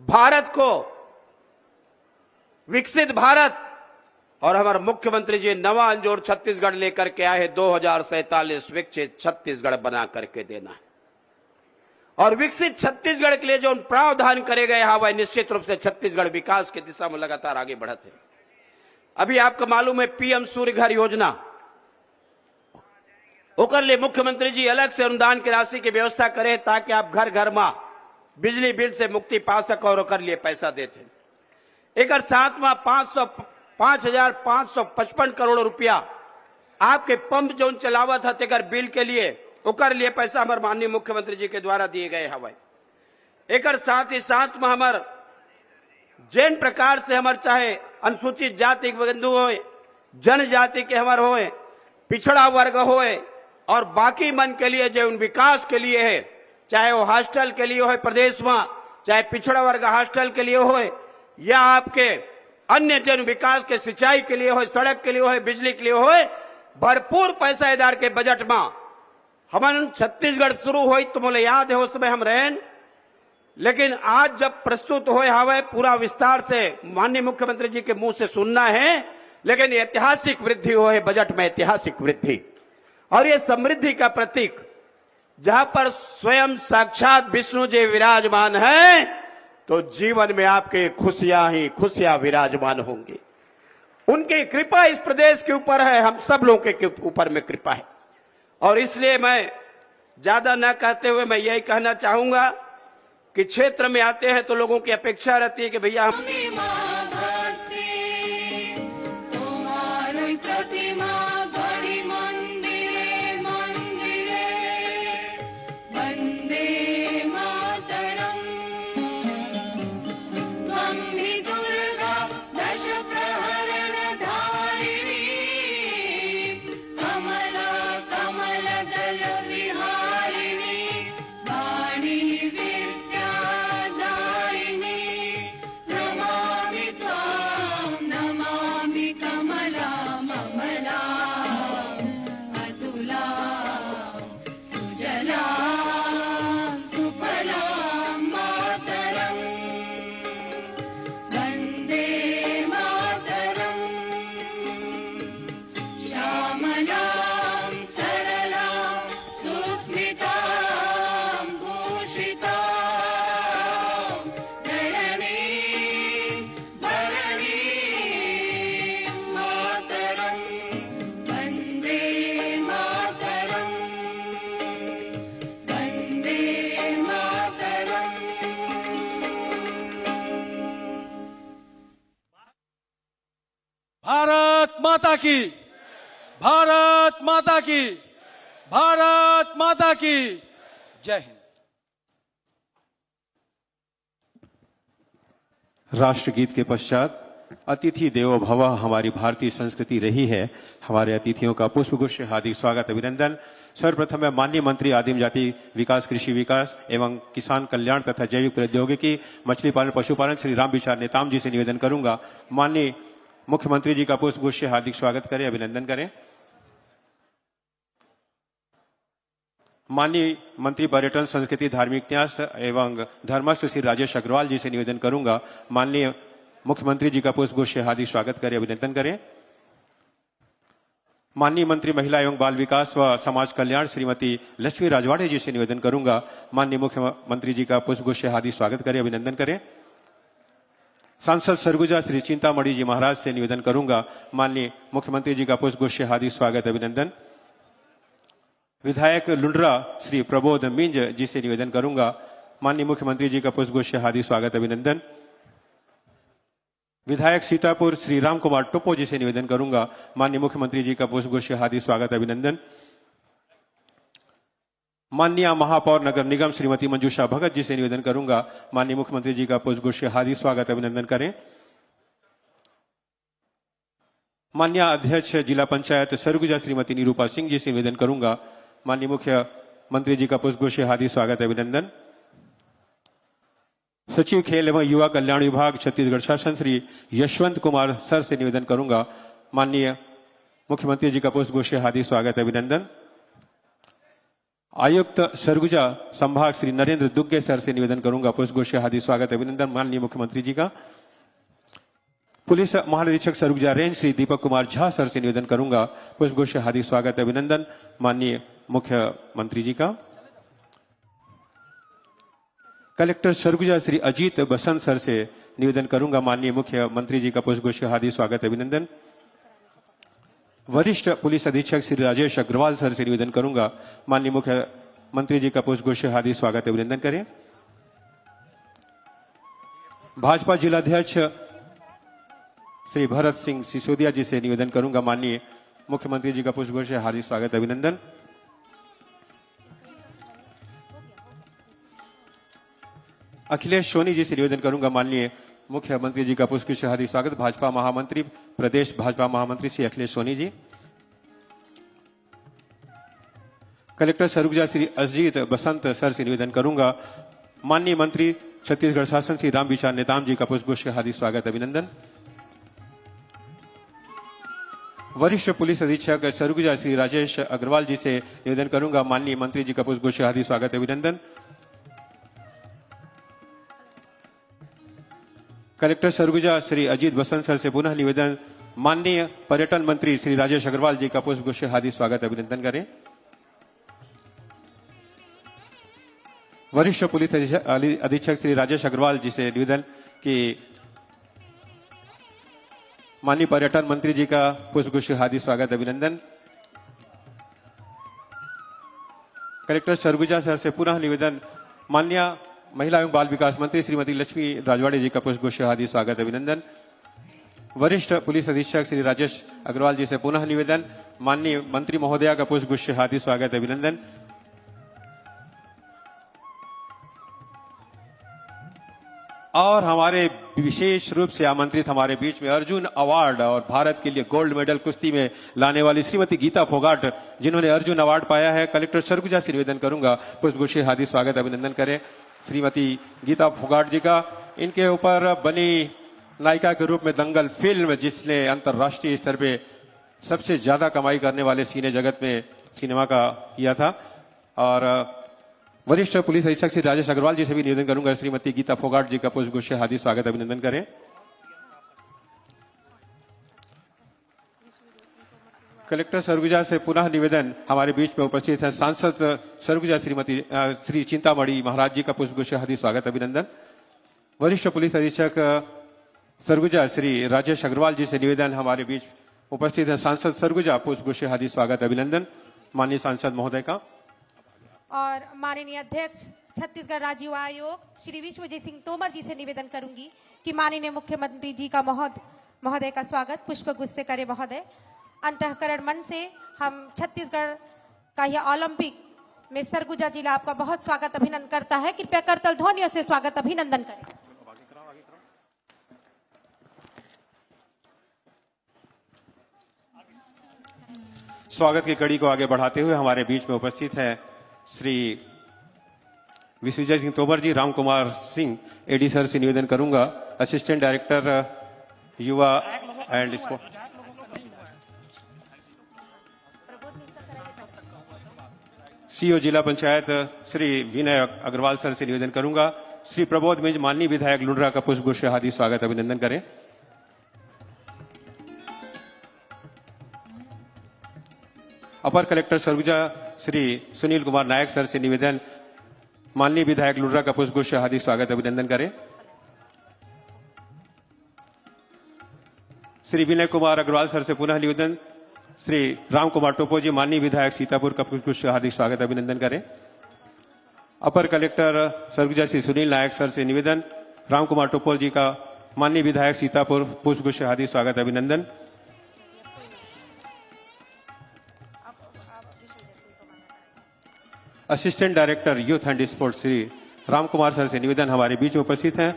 भारत को विकसित भारत और हमारे मुख्यमंत्री जी नवा अंजोर छत्तीसगढ़ लेकर के आए 2047 विकसित छत्तीसगढ़ बना करके देना है और विकसित छत्तीसगढ़ के लिए जो प्रावधान करे गए हवा निश्चित रूप से छत्तीसगढ़ विकास की दिशा में लगातार आगे बढ़ते हैं। अभी आपको मालूम है पीएम सूर्य घर योजना ओकर लिए मुख्यमंत्री जी अलग से अनुदान की राशि की व्यवस्था करे ताकि आप घर घर में बिजली बिल से मुक्ति पा सको और ओकर लिए पैसा देते। एक साथ में 5,555 करोड़ रुपया आपके पंप जो चलावत है तेकर बिल के लिए ओकर लिए पैसा हमारे माननीय मुख्यमंत्री जी के द्वारा दिए गए हवाई। एक साथ ही साथ में हमार जैन प्रकार से हमारे चाहे अनुसूचित जाति के बंधु हो, जनजाति के हमारे होए, पिछड़ा वर्ग होए और बाकी मन के लिए जो उन विकास के लिए है, चाहे वो हॉस्टल के लिए हो प्रदेश में, चाहे पिछड़ा वर्ग हॉस्टल के लिए हो या आपके अन्य जन विकास के सिंचाई के लिए हो, सड़क के लिए हो, बिजली के लिए हो, भरपूर पैसा इधर के बजट में हम छत्तीसगढ़ शुरू हुई तो मुझे याद है उस समय हम रहे, लेकिन आज जब प्रस्तुत हुए हवे पूरा विस्तार से माननीय मुख्यमंत्री जी के मुंह से सुनना है, लेकिन ऐतिहासिक वृद्धि हो है बजट में, ऐतिहासिक वृद्धि और ये समृद्धि का प्रतीक जहां पर स्वयं साक्षात विष्णु जी विराजमान है तो जीवन में आपके खुशियां ही खुशियां विराजमान होंगी। उनकी कृपा इस प्रदेश के ऊपर है, हम सब लोगों के ऊपर में कृपा है और इसलिए मैं ज्यादा न कहते हुए मैं यही कहना चाहूंगा कि क्षेत्र में आते हैं तो लोगों की अपेक्षा रहती है कि भैया हम भारत माता की, भारत माता की, भारत माता की जय हिंद। राष्ट्रगीत के पश्चात अतिथि देवो भव हमारी भारतीय संस्कृति रही है। हमारे अतिथियों का पुष्पगुच्छ हार्दिक स्वागत अभिनंदन। सर्वप्रथम मैं माननीय मंत्री आदिम जाति विकास, कृषि विकास एवं किसान कल्याण तथा जैविक प्रौद्योगिकी, मछली पालन, पशुपालन श्री राम विचार नेताम जी से निवेदन करूंगा, माननीय मुख्यमंत्री जी का पुष्पगुच्छ हार्दिक स्वागत करें, अभिनंदन करें। माननीय मंत्री पर्यटन, संस्कृति, धार्मिक न्यास एवं धर्मस्थ श्री राजेश अग्रवाल जी से निवेदन करूंगा, माननीय मुख्यमंत्री जी का पुष्पगुच्छ हार्दिक स्वागत करें, अभिनंदन करें। माननीय मंत्री महिला एवं बाल विकास व समाज कल्याण श्रीमती लक्ष्मी राजवाड़े जी से निवेदन करूंगा, माननीय मुख्यमंत्री जी का पुष्पगुच्छ हार्दिक स्वागत करें, अभिनंदन करें। सांसद सरगुजा श्री चिंतामणि जी महाराज से निवेदन करूंगा, माननीय मुख्यमंत्री जी का पुष्पगुच्छ हार्दिक स्वागत, अभिनंदन। विधायक लुंड्रा श्री प्रबोध मिंज जी से निवेदन करूंगा, माननीय मुख्यमंत्री जी का पुष्पगुच्छ हार्दिक स्वागत, अभिनंदन। विधायक सीतापुर श्री राम कुमार टोप्पो जी से निवेदन करूंगा, माननीय मुख्यमंत्री जी का पुष्पगुच्छ हार्दिक स्वागत, अभिनंदन। माननीय महापौर नगर निगम श्रीमती मंजूषा भगत जी से निवेदन करूंगा, माननीय मुख्यमंत्री जी का पुष्पगुच्छ हार्दिक स्वागत, अभिनंदन करें। माननीय अध्यक्ष जिला पंचायत सरगुजा श्रीमती निरूपा सिंह जी से निवेदन करूंगा, माननीय मुख्यमंत्री जी का पुष्पगुच्छ हार्दिक स्वागत, अभिनंदन। सचिव खेल एवं युवा कल्याण विभाग छत्तीसगढ़ शासन श्री यशवंत कुमार सर से निवेदन करूंगा, माननीय मुख्यमंत्री जी का पुष्पगुच्छ हार्दिक स्वागत, अभिनंदन। आयुक्त सरगुजा संभाग श्री नरेंद्र दुग्गे सर से निवेदन करूंगा, पुष्पगुच्छ हार्दिक स्वागत, अभिनंदन, माननीय मुख्यमंत्री जी का। पुलिस महानिरीक्षक सरगुजा रेंज श्री दीपक कुमार झा सर से निवेदन करूंगा, पुष्पगुच्छ हार्दिक स्वागत, अभिनंदन, माननीय मुख्यमंत्री जी का। कलेक्टर सरगुजा श्री अजीत बसंत सर से निवेदन करूंगा, माननीय मुख्यमंत्री जी का पुष्पगुच्छ हार्दिक स्वागत, अभिनंदन। वरिष्ठ पुलिस अधीक्षक श्री राजेश अग्रवाल सर से निवेदन करूंगा, माननीय मुख्यमंत्री जी का पुष्पगुच्छ हार्दिक स्वागत, अभिनंदन करें। भाजपा जिलाध्यक्ष श्री भरत सिंह सिसोदिया जी से निवेदन करूंगा, माननीय मुख्यमंत्री जी का पुष्पगुच्छ हार्दिक स्वागत, अभिनंदन। अखिलेश सोनी जी से निवेदन करूंगा, माननीय मुख्यमंत्री जी का पुष्पगुच्छ हार्दिक स्वागत, भाजपा महामंत्री, प्रदेश भाजपा महामंत्री श्री अखिलेश सोनी जी। कलेक्टर सरगुजा श्री अजीत बसंत सर से निवेदन करूंगा, माननीय मंत्री छत्तीसगढ़ शासन श्री राम विचार नेताम जी का पुष्पगुच्छ हार्दिक स्वागत, अभिनंदन। वरिष्ठ पुलिस अधीक्षक सरगुजा श्री राजेश अग्रवाल जी से निवेदन करूंगा, माननीय मंत्री जी का पुष्पगुच्छ हार्दिक स्वागत, अभिनंदन। कलेक्टर सरगुजा श्री अजीत बसंत सर से पुनः निवेदन, माननीय पर्यटन मंत्री श्री राजेश अग्रवाल जी का पुष्पगुच्छ हार्दिक स्वागत, अभिनंदन करें। वरिष्ठ पुलिस अधीक्षक श्री राजेश अग्रवाल जी से निवेदन कि माननीय पर्यटन मंत्री जी का पुष्पगुच्छ हार्दिक स्वागत, अभिनंदन। कलेक्टर सरगुजा सर से पुनः निवेदन, माननीय महिला एवं बाल विकास मंत्री श्रीमती लक्ष्मी राजवाड़े जी का पुष्पगुच्छ हार्दिक स्वागत, अभिनंदन। वरिष्ठ पुलिस अधीक्षक श्री राजेश अग्रवाल जी से पुनः निवेदन, माननीय मंत्री महोदया का पुष्पगुच्छ हार्दिक स्वागत, अभिनंदन। और हमारे विशेष रूप से आमंत्रित हमारे बीच में अर्जुन अवार्ड और भारत के लिए गोल्ड मेडल कुश्ती में लाने वाली श्रीमती गीता फोगाट, जिन्होंने अर्जुन अवार्ड पाया है, कलेक्टर सरगुजा से निवेदन करूंगा, पुष्पगुच्छ हार्दिक स्वागत, अभिनंदन करें श्रीमती गीता फोगाट जी का। इनके ऊपर बनी नायिका के रूप में दंगल फिल्म, जिसने अंतर्राष्ट्रीय स्तर पे सबसे ज्यादा कमाई करने वाले सिने जगत में सिनेमा का किया था। और वरिष्ठ पुलिस अधीक्षक श्री राजेश अग्रवाल जी से भी निवेदन करूंगा, श्रीमती गीता फोगाट जी का पुष्पगुच्छ हार्दिक स्वागत, अभिनंदन करें। कलेक्टर सरगुजा से पुनः निवेदन, हमारे बीच में उपस्थित हैं सांसद सरगुजा श्रीमती श्री चिंतामणि महाराज जी का पुष्पगुच्छ हार्दिक स्वागत, अभिनंदन। वरिष्ठ पुलिस अधीक्षक सरगुजा श्री राजेश अग्रवाल जी से निवेदन, हमारे बीच उपस्थित हैं सांसद सरगुजा, पुष्पगुच्छ हार्दिक स्वागत, अभिनंदन, माननीय सांसद महोदय का। और माननीय अध्यक्ष छत्तीसगढ़ राज्य युवा आयोग श्री विश्वजीत सिंह तोमर जी से निवेदन करूंगी कि माननीय मुख्यमंत्री जी का महोदय का स्वागत पुष्पगुच्छ से करें। महोदय, अंतःकरण मन से हम छत्तीसगढ़ का यह ओलंपिक में सरगुजा जिला आपका बहुत स्वागत अभिनंदन करता है। कृपया करतल ध्वनियों से स्वागत अभिनंदन करें। स्वागत की कड़ी को आगे बढ़ाते हुए हमारे बीच में उपस्थित हैं श्री विश्वविजय सिंह तोमर जी। राम कुमार सिंह एडी सर से निवेदन करूंगा, असिस्टेंट डायरेक्टर युवा एंड स्पोर्ट। सीओ जिला पंचायत श्री विनय अग्रवाल सर से निवेदन करूंगा, श्री प्रबोध मिंज माननीय विधायक लुंड्रा का पुष्पगुच्छ से हार्दिक स्वागत अभिनंदन करें। अपर कलेक्टर सरगुजा श्री सुनील कुमार नायक सर से निवेदन, माननीय विधायक लुंड्रा का पुष्पगुच्छ से हार्दिक स्वागत अभिनंदन करें। श्री विनय कुमार अग्रवाल सर से पुनः निवेदन, श्री राम कुमार टोपो जी माननीय विधायक सीतापुर का पुष्पगुच्छ से हार्दिक स्वागत अभिनंदन करें। अपर कलेक्टर सरगुजा श्री सुनील नायक सर से निवेदन, राम कुमार टोपो जी का माननीय विधायक सीतापुर पुष्पगुच्छ से हार्दिक स्वागत अभिनंदन। Assistant director youth and sports Shri Ram Kumar sir से निवेदन, हमारे बीच में उपस्थित हैं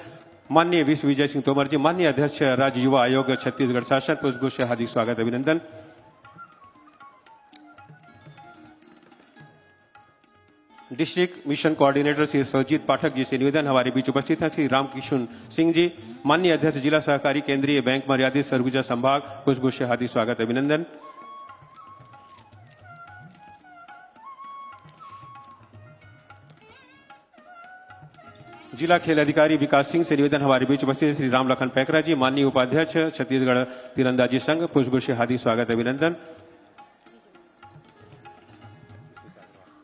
माननीय विश्वविजय सिंह तोमर जी माननीय अध्यक्ष राज्य युवा आयोग छत्तीसगढ़ शासन, पुष्पगुच्छ से हार्दिक स्वागत अभिनंदन। District mission coordinator Shri Sarjeet Pathak ji से निवेदन, हमारे बीच उपस्थित हैं श्री रामकिशन सिंह जी माननीय अध्यक्ष जिला सहकारी केंद्रीय बैंक मर्यादित सरगुजा संभाग, पुष्पगुच्छ से हार्दिक स्वागत अभिनंदन। जिला खेल अधिकारी विकास सिंह से निवेदन, हमारे बीच उपस्थित है श्री राम लखन पैकरा जी माननीय उपाध्यक्ष छत्तीसगढ़ तीरंदाजी संघ, पुष्पगुच्छ से हार्दिक स्वागत अभिनंदन।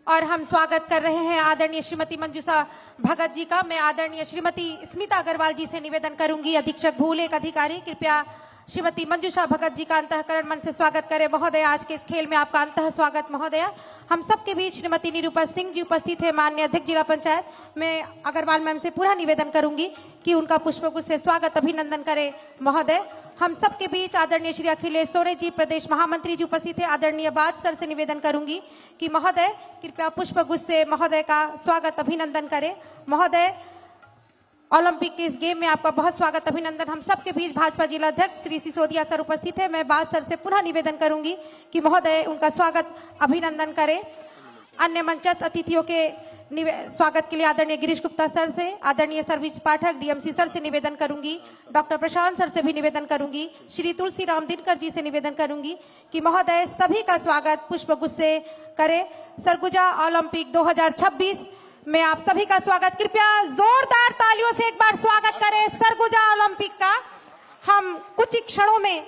और हम स्वागत कर रहे हैं आदरणीय श्रीमती मंजूषा भगत जी का। मैं आदरणीय श्रीमती स्मिता अग्रवाल जी से निवेदन करूंगी, अधीक्षक भूल एक अधिकारी, कृपया श्रीमती मंजूषा भगत जी का अंतःकरण मन से स्वागत करें। महोदय, आज के इस खेल में आपका अंतः स्वागत महोदय। हम सबके बीच श्रीमती निरूपा सिंह जी उपस्थित है, माननीय अध्यक्ष जिला पंचायत। मैं अग्रवाल मैम से पूरा निवेदन करूंगी कि उनका पुष्पगुच्छ से स्वागत अभिनंदन करें महोदय। हम सबके बीच आदरणीय श्री अखिलेश सोरे जी प्रदेश महामंत्री जी उपस्थित है, आदरणीय बाज सर से निवेदन करूंगी कि महोदय कृपया पुष्पगुच्छ से महोदय का स्वागत अभिनंदन करें। महोदय, ओलंपिक के इस गेम में आपका बहुत स्वागत अभिनंदन। हम सबके बीच भाजपा जिला अध्यक्ष श्री सिसोदिया सर उपस्थित है। मैं बाज सर से पुनः निवेदन करूंगी कि महोदय उनका स्वागत अभिनंदन करें। अन्य मंचस्थ अतिथियों के स्वागत के लिए आदरणीय गिरीश गुप्ता सर से, आदरणीय सरवीज पाठक डीएमसी सर से निवेदन करूंगी, डॉक्टर प्रशांत सर से भी निवेदन करूंगी, श्री तुलसी राम दिनकर जी से निवेदन करूंगी कि महोदय सभी का स्वागत पुष्पगुच्छ से करें। सरगुजा ओलंपिक 2026 में आप सभी का स्वागत, कृपया जोरदार तालियों से एक बार स्वागत करें सरगुजा ओलंपिक का। हम कुछ ही क्षणों में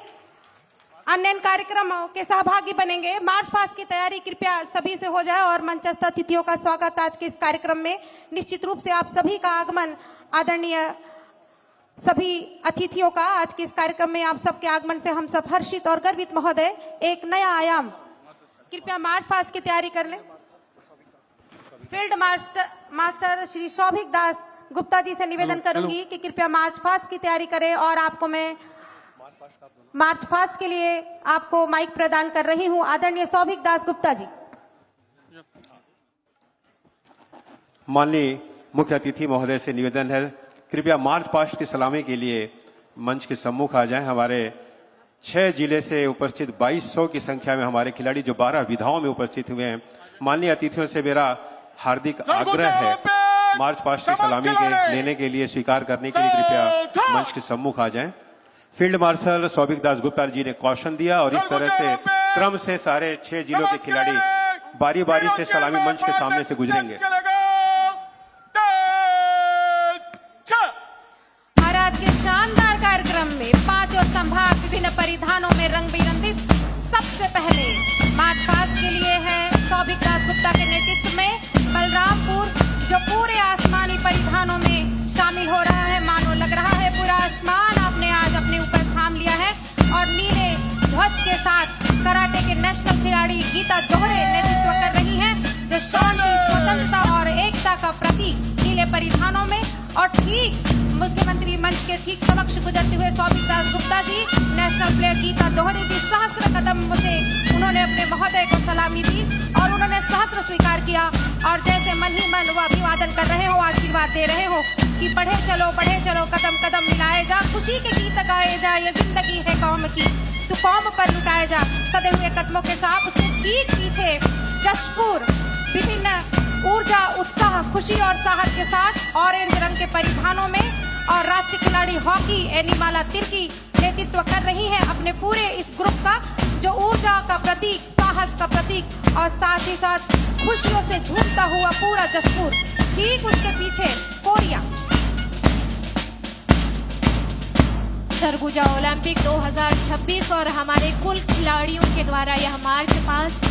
अन्य कार्यक्रमों के सहभागी बनेंगे। मार्च पास्ट की तैयारी कृपया सभी से हो जाए और मंचस्थ अतिथियों का स्वागत आज के इस कार्यक्रम में। निश्चित रूप से आप सभी का आगमन, आदरणीय सभी अतिथियों का आज के इस कार्यक्रम में आप सबके आगमन से हम सब हर्षित और गर्वित महोदय। एक नया आयाम, कृपया मार्च पास्ट की तैयारी कर लें। फील्ड मास्टर श्री सौभिक दास गुप्ता जी से निवेदन करूंगी कि कृपया मार्च पास्ट की तैयारी करें और आपको मैं मार्च पास्ट के लिए आपको माइक प्रदान कर रही हूं। आदरणीय सौभिक दास गुप्ता जी। माननीय मुख्य अतिथि महोदय से निवेदन है, कृपया मार्च पास्ट की सलामी के लिए मंच के सम्मुख आ जाएं। हमारे 6 जिले से उपस्थित 2200 की संख्या में हमारे खिलाड़ी जो 12 विधाओं में उपस्थित हुए हैं। माननीय अतिथियों से मेरा हार्दिक आग्रह है मार्च पास्ट की सलामी के लेने के लिए स्वीकार करने के लिए कृपया मंच के सम्मुख आ जाएं। फील्ड मार्शल सौभिक दास गुप्ता जी ने कौशन दिया और इस तरह से क्रम से सारे 6 जिलों के खिलाड़ी बारी बारी से सलामी मंच के सामने से गुजरेंगे। आज के शानदार कार्यक्रम में 5 संभाग विभिन्न परिधानों में रंग बिरंगित सबसे पहले मार्च पास्ट के लिए है सौभिक दास गुप्ता के नेतृत्व में बलरामपुर, जो पूरे आसमानी परिधानों में शामिल हो रहा है। मानो लग रहा है पूरा आसमान आपने आज अपने ऊपर थाम लिया है। और नीले ध्वज के साथ कराटे के नेशनल खिलाड़ी गीता दोहरे नेतृत्व कर रही हैं, जो शांति, स्वतंत्रता और एकता का प्रतीक नीले परिधानों में। और ठीक मुख्यमंत्री मंच के ठीक समक्ष गुजरते हुए सौभिक दास गुप्ता जी, नेशनल प्लेयर गीता दोहरे जी सहस्र कदम से उन्होंने अपने महोदय को सलामी दी और उन्होंने सहस्र स्वीकार किया और जैसे मन ही मन वो अभिवादन कर रहे हो, आशीर्वाद दे रहे हो कि बढ़े चलो कदम कदम मिलाए जा, खुशी के गीत गाए जा, ये जिंदगी है कौम की, तू कौम पर लुटाए जा, सदे हुए कदमों के साथ उसने ठीक पीछे जशपुर विभिन्न ऊर्जा, उत्साह, खुशी और साहस के साथ ऑरेंज रंग के परिधानों में और राष्ट्रीय खिलाड़ी हॉकी एनिमाला तिर्की नेतृत्व कर रही हैं अपने पूरे इस ग्रुप का, जो ऊर्जा का प्रतीक, साहस का प्रतीक और साथ ही साथ खुशियों से झूमता हुआ पूरा जशपुर। ठीक उसके पीछे कोरिया। सरगुजा ओलंपिक 2026 और हमारे कुल खिलाड़ियों के द्वारा यह मार्च पास्ट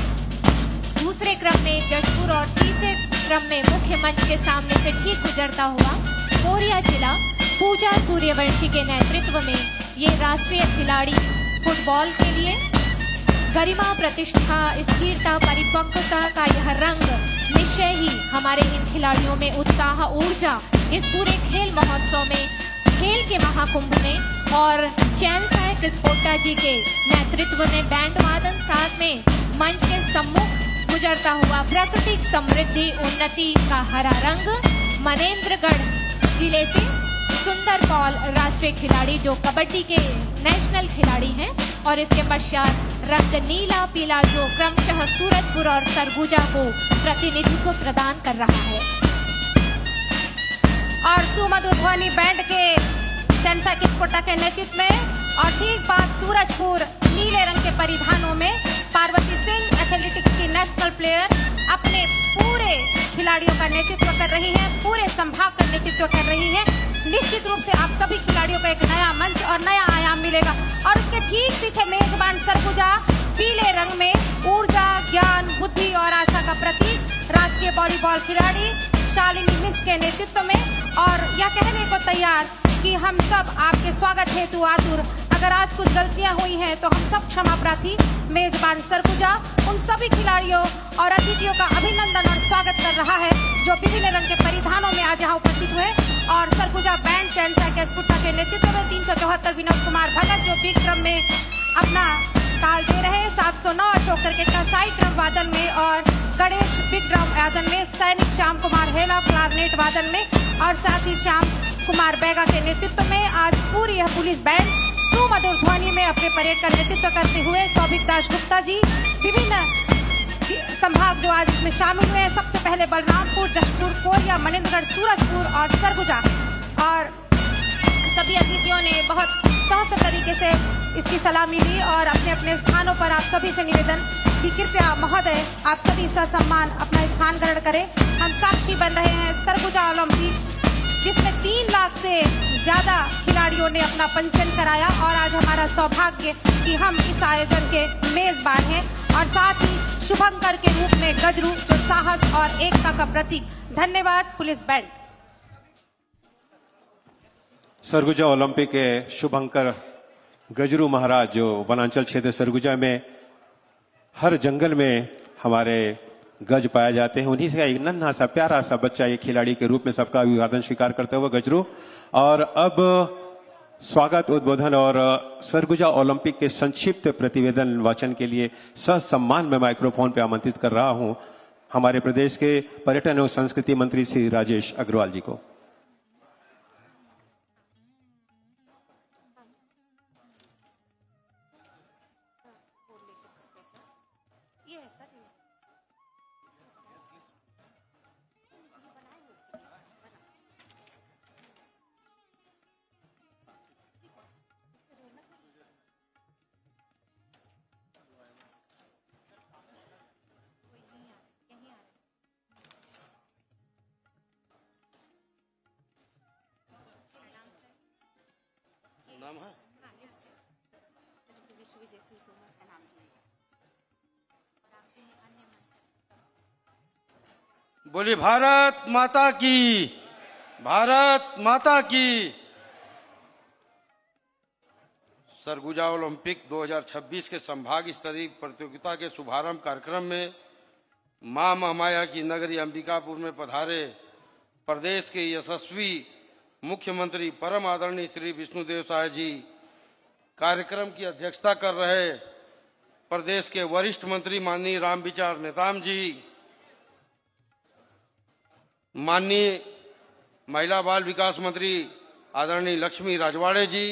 दूसरे क्रम में जशपुर और तीसरे क्रम में मुख्य मंच के सामने से ठीक गुजरता हुआ कोरिया जिला पूजा सूर्यवंशी के नेतृत्व में ये राष्ट्रीय खिलाड़ी फुटबॉल के लिए गरिमा, प्रतिष्ठा, स्थिरता, परिपक्वता का यह रंग निश्चय ही हमारे इन खिलाड़ियों में उत्साह, ऊर्जा इस पूरे खेल महोत्सव में, खेल के महाकुंभ में और चैन सायक स्पोर्टा जी के नेतृत्व में बैंड वादन साथ में मंच के सम्मुख गुजरता हुआ प्राकृतिक समृद्धि, उन्नति का हरा रंग मनेंद्रगढ़ जिले से सुंदर पॉल राष्ट्रीय खिलाड़ी जो कबड्डी के नेशनल खिलाड़ी हैं, और इसके पश्चात रंग नीला पीला जो क्रमशः सूरजपुर और सरगुजा को प्रतिनिधित्व प्रदान कर रहा है। और सुमधुर ध्वनि बैंड के चैनसा किस्पोटा के नेतृत्व में और ठीक बाद सूरजपुर नीले रंग के परिधानों में पार्वती सिंह एथलेटिक्स की नेशनल प्लेयर अपने पूरे खिलाड़ियों का नेतृत्व कर रही हैं, पूरे संभाग का नेतृत्व कर रही हैं। निश्चित रूप से आप सभी खिलाड़ियों को एक नया मंच और नया आयाम मिलेगा। और उसके ठीक पीछे मेजबान सरगुजा पीले रंग में ऊर्जा, ज्ञान, बुद्धि और आशा का प्रतीक राष्ट्रीय वॉलीबॉल खिलाड़ी शालिनी मिंज के नेतृत्व में, और यह कहने को तैयार कि हम सब आपके स्वागत हेतु आतुर। अगर आज कुछ गलतियां हुई हैं तो हम सब क्षमा प्रार्थी। मेजबान सरगुजा उन सभी खिलाड़ियों और अतिथियों का अभिनंदन और स्वागत कर रहा है जो विभिन्न रंग के परिधानों में आज यहाँ उपस्थित हुए। और सरगुजा बैंड चैनसा कैसपुटा के नेतृत्व में 374 विनोद कुमार भगत जो बी क्रम में अपना ताल दे रहे, 709 अशोक क्रिकेट का साइड ड्रम वादन में, और गणेश बिग ड्रम वादन में, सैनिक श्याम कुमार हेला क्लारनेट वादन में, और साथ ही श्याम कुमार बैगा के नेतृत्व में आज पूरी यह पुलिस बैंड सुमधुर ध्वनि में अपने परेड का नेतृत्व करते हुए सौभिक दास गुप्ता जी विभिन्न संभाग जो आज इसमें शामिल हुए हैं। सबसे पहले बलरामपुर, जशपुर, कोरिया, मनेंद्रगढ़, सूरजपुर और सरगुजा, और सभी अतिथियों ने बहुत सहज तरीके से इसकी सलामी ली और अपने अपने स्थानों पर आप सभी से निवेदन कि कृपया महोदय आप सभी ससम्मान अपना स्थान ग्रहण करें। हम साक्षी बन रहे हैं सरगुजा ओलंपिक जिसमें 3 लाख से ज्यादा खिलाड़ियों ने अपना पंजीयन कराया, और आज हमारा सौभाग्य कि हम इस आयोजन के मेजबान हैं, और साथ ही शुभंकर के रूप में गजरू जो साहस और एकता का प्रतीक। धन्यवाद पुलिस बैंड। सरगुजा ओलंपिक के शुभंकर गजरू महाराज जो वनांचल क्षेत्र सरगुजा में हर जंगल में हमारे गज पाए जाते हैं, उन्हीं से एक नन्हा सा प्यारा सा बच्चा ये खिलाड़ी के रूप में सबका अभिवादन स्वीकार करते हुए गजरू। और अब स्वागत, उद्बोधन और सरगुजा ओलंपिक के संक्षिप्त प्रतिवेदन वाचन के लिए ससम्मान में माइक्रोफोन पे आमंत्रित कर रहा हूं हमारे प्रदेश के पर्यटन एवं संस्कृति मंत्री श्री राजेश अग्रवाल जी को। बोली भारत माता की, भारत माता की। सरगुजा ओलंपिक 2026 के संभाग स्तरीय प्रतियोगिता के शुभारंभ कार्यक्रम में मां महामाया की नगरी अंबिकापुर में पधारे प्रदेश के यशस्वी मुख्यमंत्री परम आदरणीय श्री विष्णुदेव साय जी, कार्यक्रम की अध्यक्षता कर रहे प्रदेश के वरिष्ठ मंत्री माननीय रामविचार नेताम जी, माननीय महिला बाल विकास मंत्री आदरणीय लक्ष्मी राजवाड़े जी,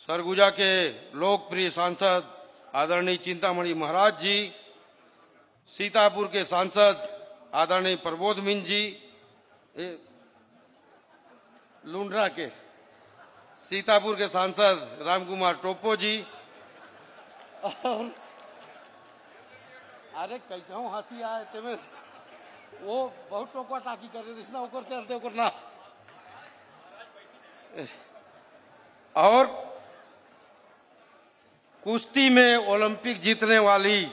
सरगुजा के लोकप्रिय सांसद आदरणीय चिंतामणि महाराज जी, सीतापुर के सांसद आदरणीय प्रबोध मीन जी, लुंड्रा के सीतापुर के सांसद रामकुमार टोपो जी, और अरे कैसा हूँ हंसी आए तुम्हें, वो बहुत टोपा टाकी कर रहे ना ऊपर चलते ऊपर ना। और कुश्ती में ओलंपिक जीतने वाली,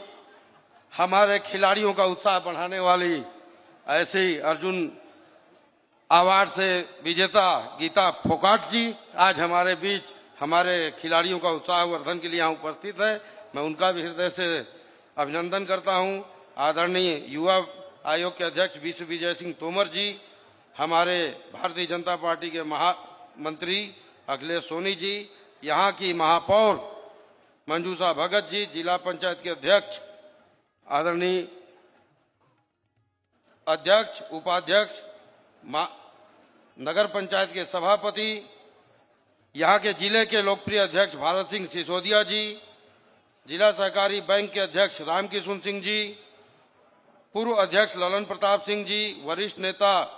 हमारे खिलाड़ियों का उत्साह बढ़ाने वाली ऐसे ही अर्जुन अवार्ड से विजेता गीता फोगाट जी आज हमारे बीच हमारे खिलाड़ियों का उत्साहवर्धन के लिए यहाँ उपस्थित है। मैं उनका भी हृदय से अभिनंदन करता हूँ। आदरणीय युवा आयोग के अध्यक्ष विश्व विजय सिंह तोमर जी, हमारे भारतीय जनता पार्टी के महामंत्री अखिलेश सोनी जी, यहाँ की महापौर मंजूषा भगत जी, जिला पंचायत के अध्यक्ष आदरणीय अध्यक्ष, उपाध्यक्ष, नगर पंचायत के सभापति, यहाँ के जिले के लोकप्रिय अध्यक्ष भारत सिंह सिसोदिया जी, जिला सहकारी बैंक के अध्यक्ष रामकिशुन सिंह जी, पूर्व अध्यक्ष ललन प्रताप सिंह जी, वरिष्ठ नेता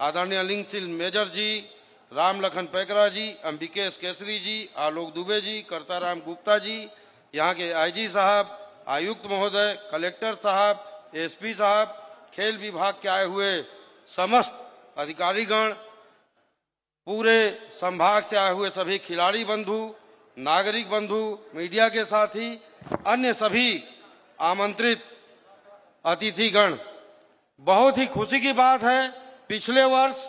आदरणीय अलिंग सिंह मेजर जी, राम लखन पैकरा जी, अंबिकेश केसरी जी, आलोक दुबे जी, करताराम गुप्ता जी, यहाँ के आईजी साहब, आयुक्त महोदय, कलेक्टर साहब, एसपी साहब, खेल विभाग के आए हुए समस्त अधिकारीगण, पूरे संभाग से आए हुए सभी खिलाड़ी बंधु, नागरिक बंधु, मीडिया के साथी, अन्य सभी आमंत्रित अतिथिगण, बहुत ही खुशी की बात है। पिछले वर्ष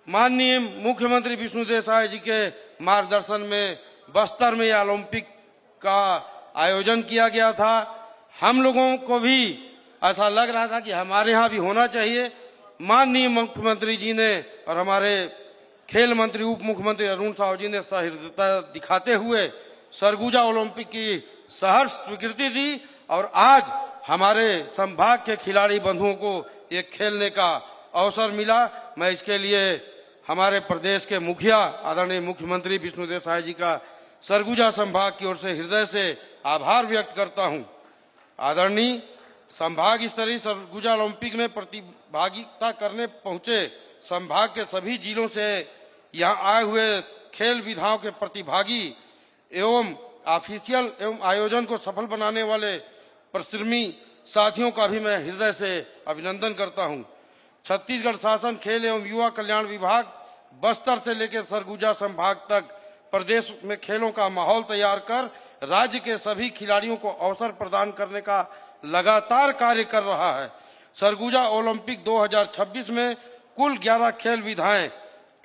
माननीय मुख्यमंत्री विष्णुदेव साय जी के मार्गदर्शन में बस्तर में ओलंपिक का आयोजन किया गया था। हम लोगों को भी ऐसा लग रहा था कि हमारे यहाँ भी होना चाहिए। माननीय मुख्यमंत्री जी ने और हमारे खेल मंत्री उप मुख्यमंत्री अरुण साहू जी ने सहृदयता दिखाते हुए सरगुजा ओलंपिक की सहर्ष स्वीकृति दी और आज हमारे संभाग के खिलाड़ी बंधुओं को ये खेलने का अवसर मिला। मैं इसके लिए हमारे प्रदेश के मुखिया आदरणीय मुख्यमंत्री विष्णुदेव साय जी का सरगुजा संभाग की ओर से हृदय से आभार व्यक्त करता हूं। आदरणीय संभाग स्तरीय सरगुजा ओलंपिक में प्रतिभागिता करने पहुंचे संभाग के सभी जिलों से यहाँ आए हुए खेल विधाओं के प्रतिभागी एवं ऑफिशियल एवं आयोजन को सफल बनाने वाले परिश्रमी साथियों का भी मैं हृदय से अभिनंदन करता हूं। छत्तीसगढ़ शासन खेल एवं युवा कल्याण विभाग बस्तर से लेकर सरगुजा संभाग तक प्रदेश में खेलों का माहौल तैयार कर राज्य के सभी खिलाड़ियों को अवसर प्रदान करने का लगातार कार्य कर रहा है। सरगुजा ओलंपिक 2026 में कुल 11 खेल विधाएं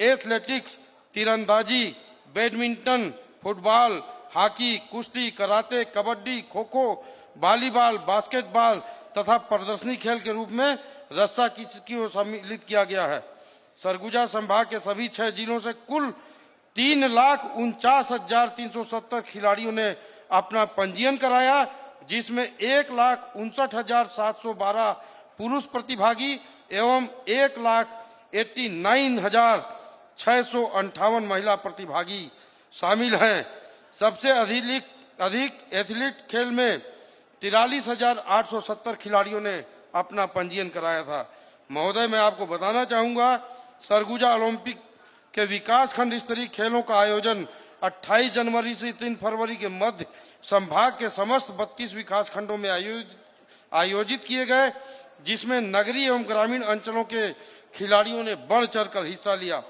एथलेटिक्स, तीरंदाजी, बैडमिंटन, फुटबॉल, हॉकी, कुश्ती, कराते, कबड्डी, खो खो, वॉलीबॉल, बास्केटबॉल तथा प्रदर्शनी खेल के रूप में रस्सा की ओर सम्मिलित किया गया है। सरगुजा संभाग के सभी 6 जिलों से कुल 3,49,370 खिलाड़ियों ने अपना पंजीयन कराया, जिसमें 1,59,712 पुरुष प्रतिभागी एवं 1,89,658 महिला प्रतिभागी शामिल हैं। सबसे अधिक एथलीट खेल में 43,870 खिलाड़ियों ने अपना पंजीयन कराया था। महोदय, मैं आपको बताना चाहूंगा, सरगुजा ओलंपिक के विकास खंड स्तरीय खेलों का आयोजन 28 जनवरी से 3 फरवरी के मध्य संभाग के समस्त 32 विकास खंडों में आयोजित किए गए, जिसमें नगरीय एवं ग्रामीण अंचलों के खिलाड़ियों ने बढ़ चढ़कर हिस्सा लिया।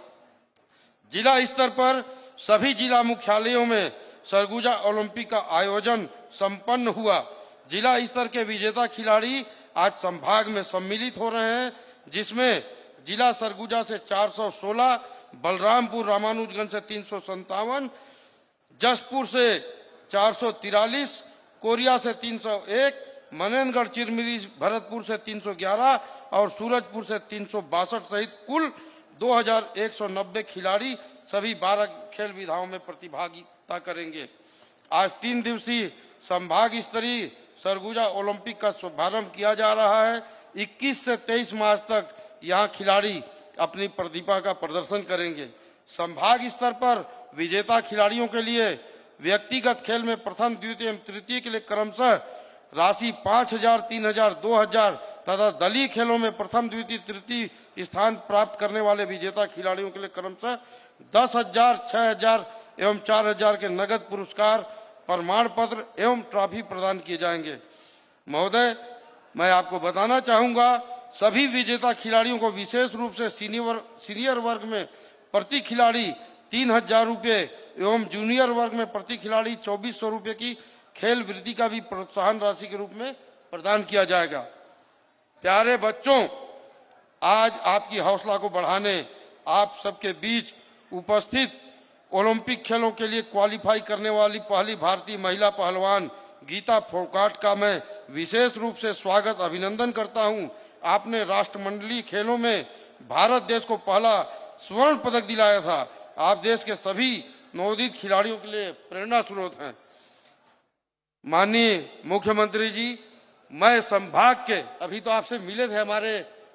जिला स्तर पर सभी जिला मुख्यालयों में सरगुजा ओलंपिक का आयोजन संपन्न हुआ। जिला स्तर के विजेता खिलाड़ी आज संभाग में सम्मिलित हो रहे हैं, जिसमें जिला सरगुजा से 416, बलरामपुर रामानुजगंज से 357, जसपुर से 443, कोरिया से 301, मनेंद्रगढ़, चिरमिरी, भरतपुर से 311 और सूरजपुर से 362 सहित कुल 2,190 खिलाड़ी सभी 12 खेल विधाओं में प्रतिभागिता करेंगे। आज 3 दिवसीय संभाग स्तरीय सरगुजा ओलंपिक का शुभारंभ किया जा रहा है। 21 से 23 मार्च तक यहाँ खिलाड़ी अपनी प्रतिभा का प्रदर्शन करेंगे। संभाग स्तर पर विजेता खिलाड़ियों के लिए व्यक्तिगत खेल में प्रथम, द्वितीय एवं तृतीय के लिए क्रमशः राशि 5,000, 3,000, 2,000 तथा दलीय खेलों में प्रथम, द्वितीय, तृतीय स्थान प्राप्त करने वाले विजेता खिलाड़ियों के लिए क्रमशः 10,000, 6,000 एवं 4,000 के नगद पुरस्कार, प्रमाण पत्र एवं ट्रॉफी प्रदान किए जाएंगे। महोदय, मैं आपको बताना चाहूंगा, सभी विजेता खिलाड़ियों को विशेष रूप से सीनियर वर्ग में प्रति खिलाड़ी 3,000 रुपये एवं जूनियर वर्ग में प्रति खिलाड़ी 2,400 रुपये की खेल वृत्ति का भी प्रोत्साहन राशि के रूप में प्रदान किया जाएगा। प्यारे बच्चों, आज आपकी हौसला को बढ़ाने आप सबके बीच उपस्थित ओलंपिक खेलों के लिए क्वालिफाई करने वाली पहली भारतीय महिला पहलवान गीता फोगाट का मैं विशेष रूप से स्वागत अभिनंदन करता हूं। आपने राष्ट्रमंडलीय खेलों में भारत देश को पहला स्वर्ण पदक दिलाया था। आप देश के सभी नवोदित खिलाड़ियों के लिए प्रेरणा स्रोत हैं। माननीय मुख्यमंत्री जी, मैं संभाग के, अभी तो आपसे मिले थे, हमारे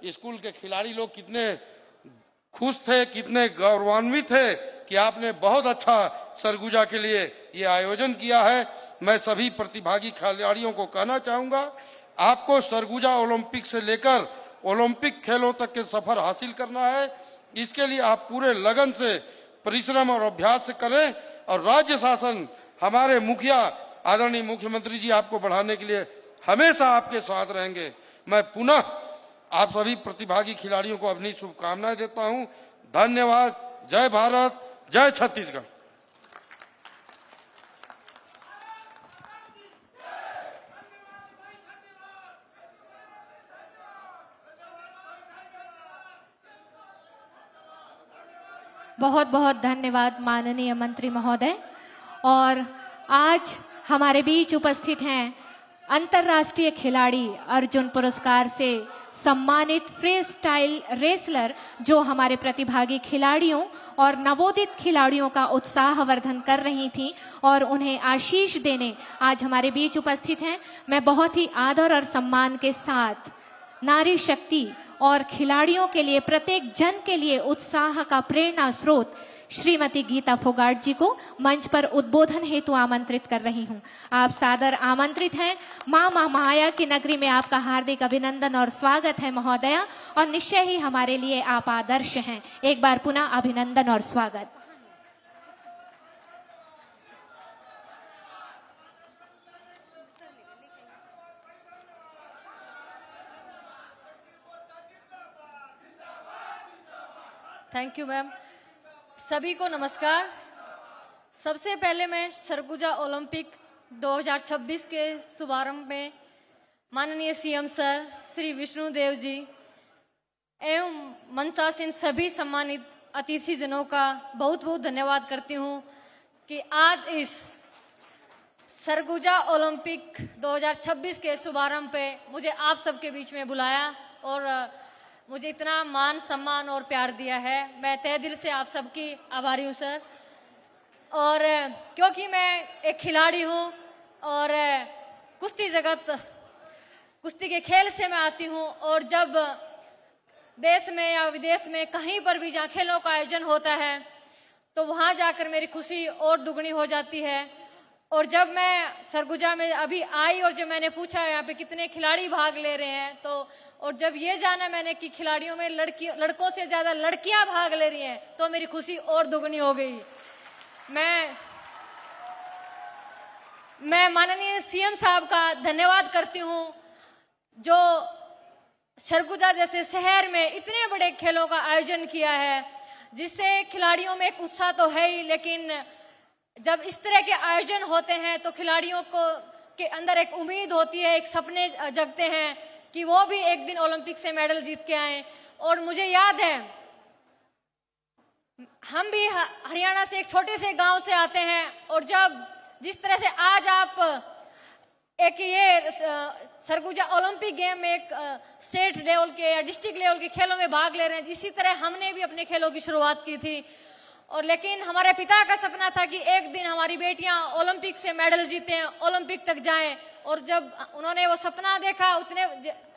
स्कूल के खिलाड़ी लोग कितने खुश थे, कितने गौरवान्वित थे कि आपने बहुत अच्छा सरगुजा के लिए ये आयोजन किया है। मैं सभी प्रतिभागी खिलाड़ियों को कहना चाहूंगा, आपको सरगुजा ओलंपिक से लेकर ओलंपिक खेलों तक के सफर हासिल करना है। इसके लिए आप पूरे लगन से परिश्रम और अभ्यास करें और राज्य शासन, हमारे मुखिया आदरणीय मुख्यमंत्री जी आपको बढ़ाने के लिए हमेशा आपके साथ रहेंगे। मैं पुनः आप सभी प्रतिभागी खिलाड़ियों को अपनी शुभकामनाएं देता हूं। धन्यवाद। जय भारत, जय छत्तीसगढ़। बहुत बहुत धन्यवाद माननीय मंत्री महोदय। और आज हमारे बीच उपस्थित हैं अंतर्राष्ट्रीय खिलाड़ी, अर्जुन पुरस्कार से सम्मानित फ्री स्टाइल रेसलर, जो हमारे प्रतिभागी खिलाड़ियों और नवोदित खिलाड़ियों का उत्साहवर्धन कर रही थी और उन्हें आशीष देने आज हमारे बीच उपस्थित हैं। मैं बहुत ही आदर और सम्मान के साथ नारी शक्ति और खिलाड़ियों के लिए, प्रत्येक जन के लिए उत्साह का प्रेरणा स्रोत श्रीमती गीता फोगाट जी को मंच पर उद्बोधन हेतु आमंत्रित कर रही हूं। आप सादर आमंत्रित हैं। मां महामाया की नगरी में आपका हार्दिक अभिनंदन और स्वागत है महोदया, और निश्चय ही हमारे लिए आप आदर्श हैं। एक बार पुनः अभिनंदन और स्वागत। Thank you ma'am. सभी को नमस्कार। सबसे पहले मैं सरगुजा ओलंपिक 2026 के शुभारंभ में माननीय सीएम सर श्री विष्णुदेव जी एवं मंचासीन सभी सम्मानित अतिथिजनों का बहुत बहुत धन्यवाद करती हूं कि आज इस सरगुजा ओलंपिक 2026 के शुभारंभ पे मुझे आप सबके बीच में बुलाया और मुझे इतना मान सम्मान और प्यार दिया है। मैं तहे दिल से आप सबकी आभारी हूँ सर। और क्योंकि मैं एक खिलाड़ी हूँ और कुश्ती जगत, कुश्ती के खेल से मैं आती हूँ, और जब देश में या विदेश में कहीं पर भी जहाँ खेलों का आयोजन होता है तो वहाँ जाकर मेरी खुशी और दुगनी हो जाती है। और जब मैं सरगुजा में अभी आई और जब मैंने पूछा यहाँ पे कितने खिलाड़ी भाग ले रहे हैं, तो और जब ये जाना मैंने कि खिलाड़ियों में लड़कों से ज्यादा लड़कियां भाग ले रही हैं, तो मेरी खुशी और दुगनी हो गई। मैं माननीय सीएम साहब का धन्यवाद करती हूं, जो सरगुजा जैसे शहर में इतने बड़े खेलों का आयोजन किया है, जिससे खिलाड़ियों में एक उत्साह तो है ही, लेकिन जब इस तरह के आयोजन होते हैं तो खिलाड़ियों को के अंदर एक उम्मीद होती है, एक सपने जगते हैं कि वो भी एक दिन ओलंपिक से मेडल जीत के आए। और मुझे याद है, हम भी हरियाणा से एक छोटे से गांव से आते हैं, और जब जिस तरह से आज आप एक ये सरगुजा ओलंपिक गेम में एक स्टेट लेवल के या डिस्ट्रिक्ट लेवल के खेलों में भाग ले रहे हैं, इसी तरह हमने भी अपने खेलों की शुरुआत की थी। और लेकिन हमारे पिता का सपना था कि एक दिन हमारी बेटियां ओलंपिक से मेडल जीतें, ओलंपिक तक जाएं। और जब उन्होंने वो सपना देखा, उतने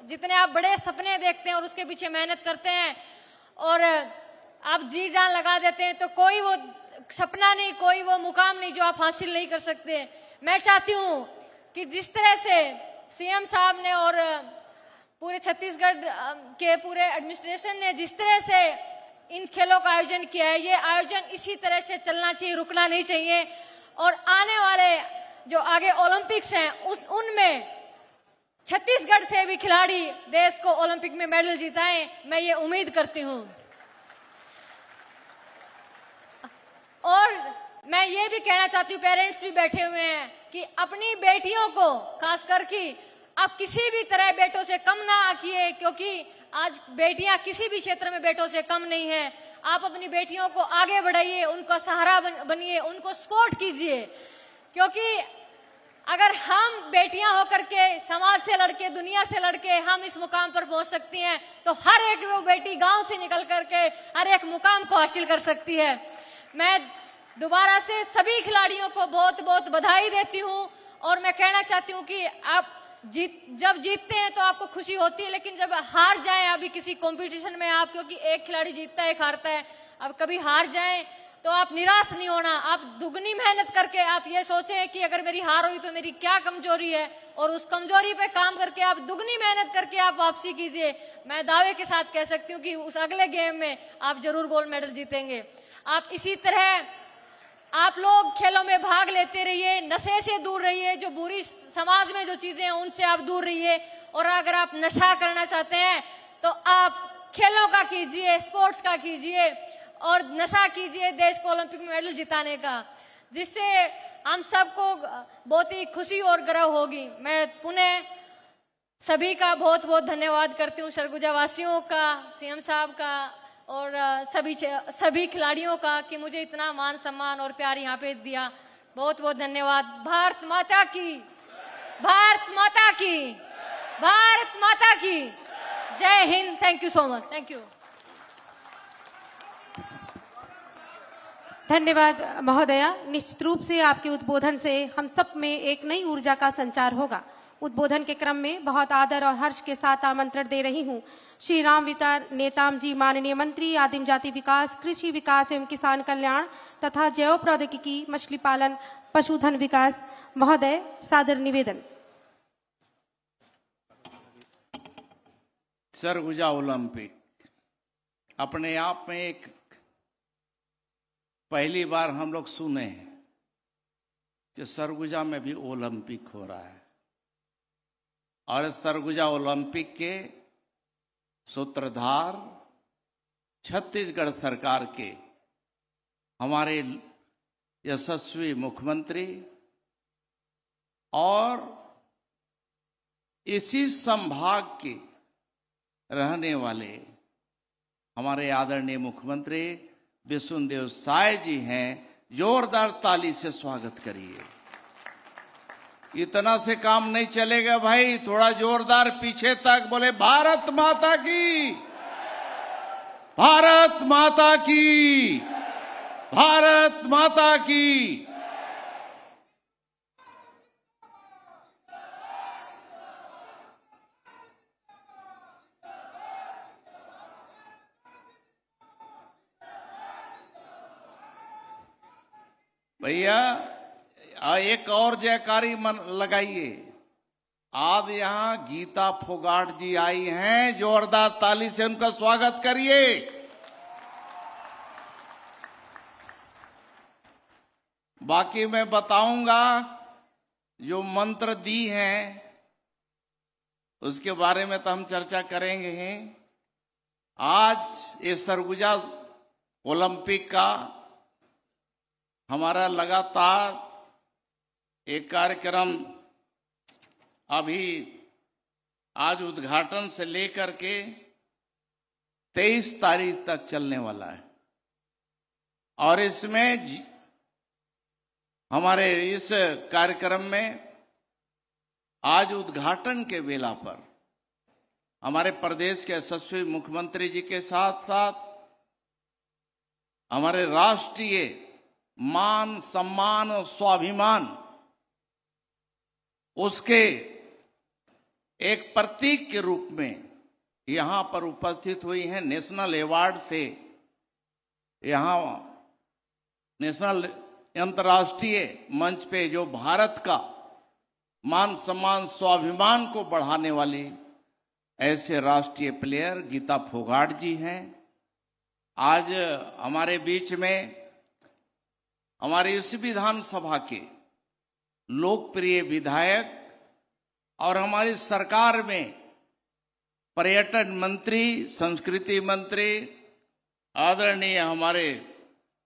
जितने आप बड़े सपने देखते हैं और उसके पीछे मेहनत करते हैं और आप जी जान लगा देते हैं, तो कोई वो सपना नहीं, कोई वो मुकाम नहीं जो आप हासिल नहीं कर सकते। मैं चाहती हूँ कि जिस तरह से सीएम साहब ने और पूरे छत्तीसगढ़ के पूरे एडमिनिस्ट्रेशन ने जिस तरह से इन खेलों का आयोजन किया है, ये आयोजन इसी तरह से चलना चाहिए, रुकना नहीं चाहिए। और आने वाले जो आगे ओलंपिक्स हैं उनमें छत्तीसगढ़ से भी खिलाड़ी देश को ओलंपिक में मेडल जिताएं, मैं ये उम्मीद करती हूं। और मैं ये भी कहना चाहती हूँ, पेरेंट्स भी बैठे हुए हैं, कि अपनी बेटियों को खास करके आप किसी भी तरह बेटों से कम ना आकिए, क्योंकि आज बेटियां किसी भी क्षेत्र में बेटों से कम नहीं है। आप अपनी बेटियों को आगे बढ़ाइए, उनका सहारा बनिए, उनको सपोर्ट कीजिए, क्योंकि अगर हम बेटियां होकर के समाज से लड़के, दुनिया से लड़के हम इस मुकाम पर पहुंच सकती हैं, तो हर एक वो बेटी गांव से निकल करके हर एक मुकाम को हासिल कर सकती है। मैं दोबारा से सभी खिलाड़ियों को बहुत बहुत बधाई देती हूं और मैं कहना चाहती हूं कि आप जब जीतते हैं तो आपको खुशी होती है, लेकिन जब हार जाएं अभी किसी कंपटीशन में आप, क्योंकि एक खिलाड़ी जीतता है एक हारता है, अब कभी हार जाएं तो आप निराश नहीं होना, आप दुगनी मेहनत करके आप ये सोचें कि अगर मेरी हार हुई तो मेरी क्या कमजोरी है, और उस कमजोरी पे काम करके आप दुगनी मेहनत करके आप वापसी कीजिए। मैं दावे के साथ कह सकती हूँ कि उस अगले गेम में आप जरूर गोल्ड मेडल जीतेंगे। आप इसी तरह आप लोग खेलों में भाग लेते रहिए, नशे से दूर रहिए, जो बुरी समाज में जो चीजें हैं उनसे आप दूर रहिए, और अगर आप नशा करना चाहते हैं तो आप खेलों का कीजिए, स्पोर्ट्स का कीजिए और नशा कीजिए देश को ओलंपिक में मेडल जिताने का, जिससे हम सबको बहुत ही खुशी और गर्व होगी। मैं पुनः सभी का बहुत बहुत धन्यवाद करती हूँ, सरगुजा वासियों का, सीएम साहब का और सभी खिलाड़ियों का, कि मुझे इतना मान सम्मान और प्यार यहाँ पे दिया। बहुत बहुत धन्यवाद। भारत माता की, भारत माता की, भारत माता की जय Hind. Thank you so much. Thank you. धन्यवाद महोदया। निश्चित रूप से आपके उद्बोधन से हम सब में एक नई ऊर्जा का संचार होगा। उद्बोधन के क्रम में बहुत आदर और हर्ष के साथ आमंत्रण दे रही हूँ श्री रामविचार नेताम जी, माननीय मंत्री आदिम जाति विकास, कृषि विकास एवं किसान कल्याण तथा जैव प्रौद्योगिकी, मछली पालन, पशुधन विकास महोदय, सादर निवेदन। सरगुजा ओलंपिक अपने आप में एक पहली बार हम लोग सुने हैं कि सरगुजा में भी ओलंपिक हो रहा है, और सरगुजा ओलंपिक के सूत्रधार छत्तीसगढ़ सरकार के हमारे यशस्वी मुख्यमंत्री और इसी संभाग के रहने वाले हमारे आदरणीय मुख्यमंत्री विष्णुदेव साय जी हैं। जोरदार ताली से स्वागत करिए। इतना से काम नहीं चलेगा भाई, थोड़ा जोरदार पीछे तक बोले भारत माता की, भारत माता की, भारत माता की। भैया एक और जयकारी लगाइए। आज यहाँ गीता फोगाट जी आई हैं, जोरदार ताली से उनका स्वागत करिए। बाकी मैं बताऊंगा, जो मंत्र दी हैं उसके बारे में तो हम चर्चा करेंगे ही। आज इस सरगुजा ओलंपिक का हमारा लगातार एक कार्यक्रम अभी आज उद्घाटन से लेकर के 23 तारीख तक चलने वाला है, और इसमें हमारे इस कार्यक्रम में आज उद्घाटन के वेला पर हमारे प्रदेश के यशस्वी मुख्यमंत्री जी के साथ साथ हमारे राष्ट्रीय मान सम्मान और स्वाभिमान उसके एक प्रतीक के रूप में यहां पर उपस्थित हुई हैं। नेशनल अवार्ड से यहां नेशनल अंतर्राष्ट्रीय मंच पे जो भारत का मान सम्मान स्वाभिमान को बढ़ाने वाली ऐसे राष्ट्रीय प्लेयर गीता फोगाट जी हैं। आज हमारे बीच में हमारे इस विधानसभा के लोकप्रिय विधायक और हमारी सरकार में पर्यटन मंत्री, संस्कृति मंत्री आदरणीय हमारे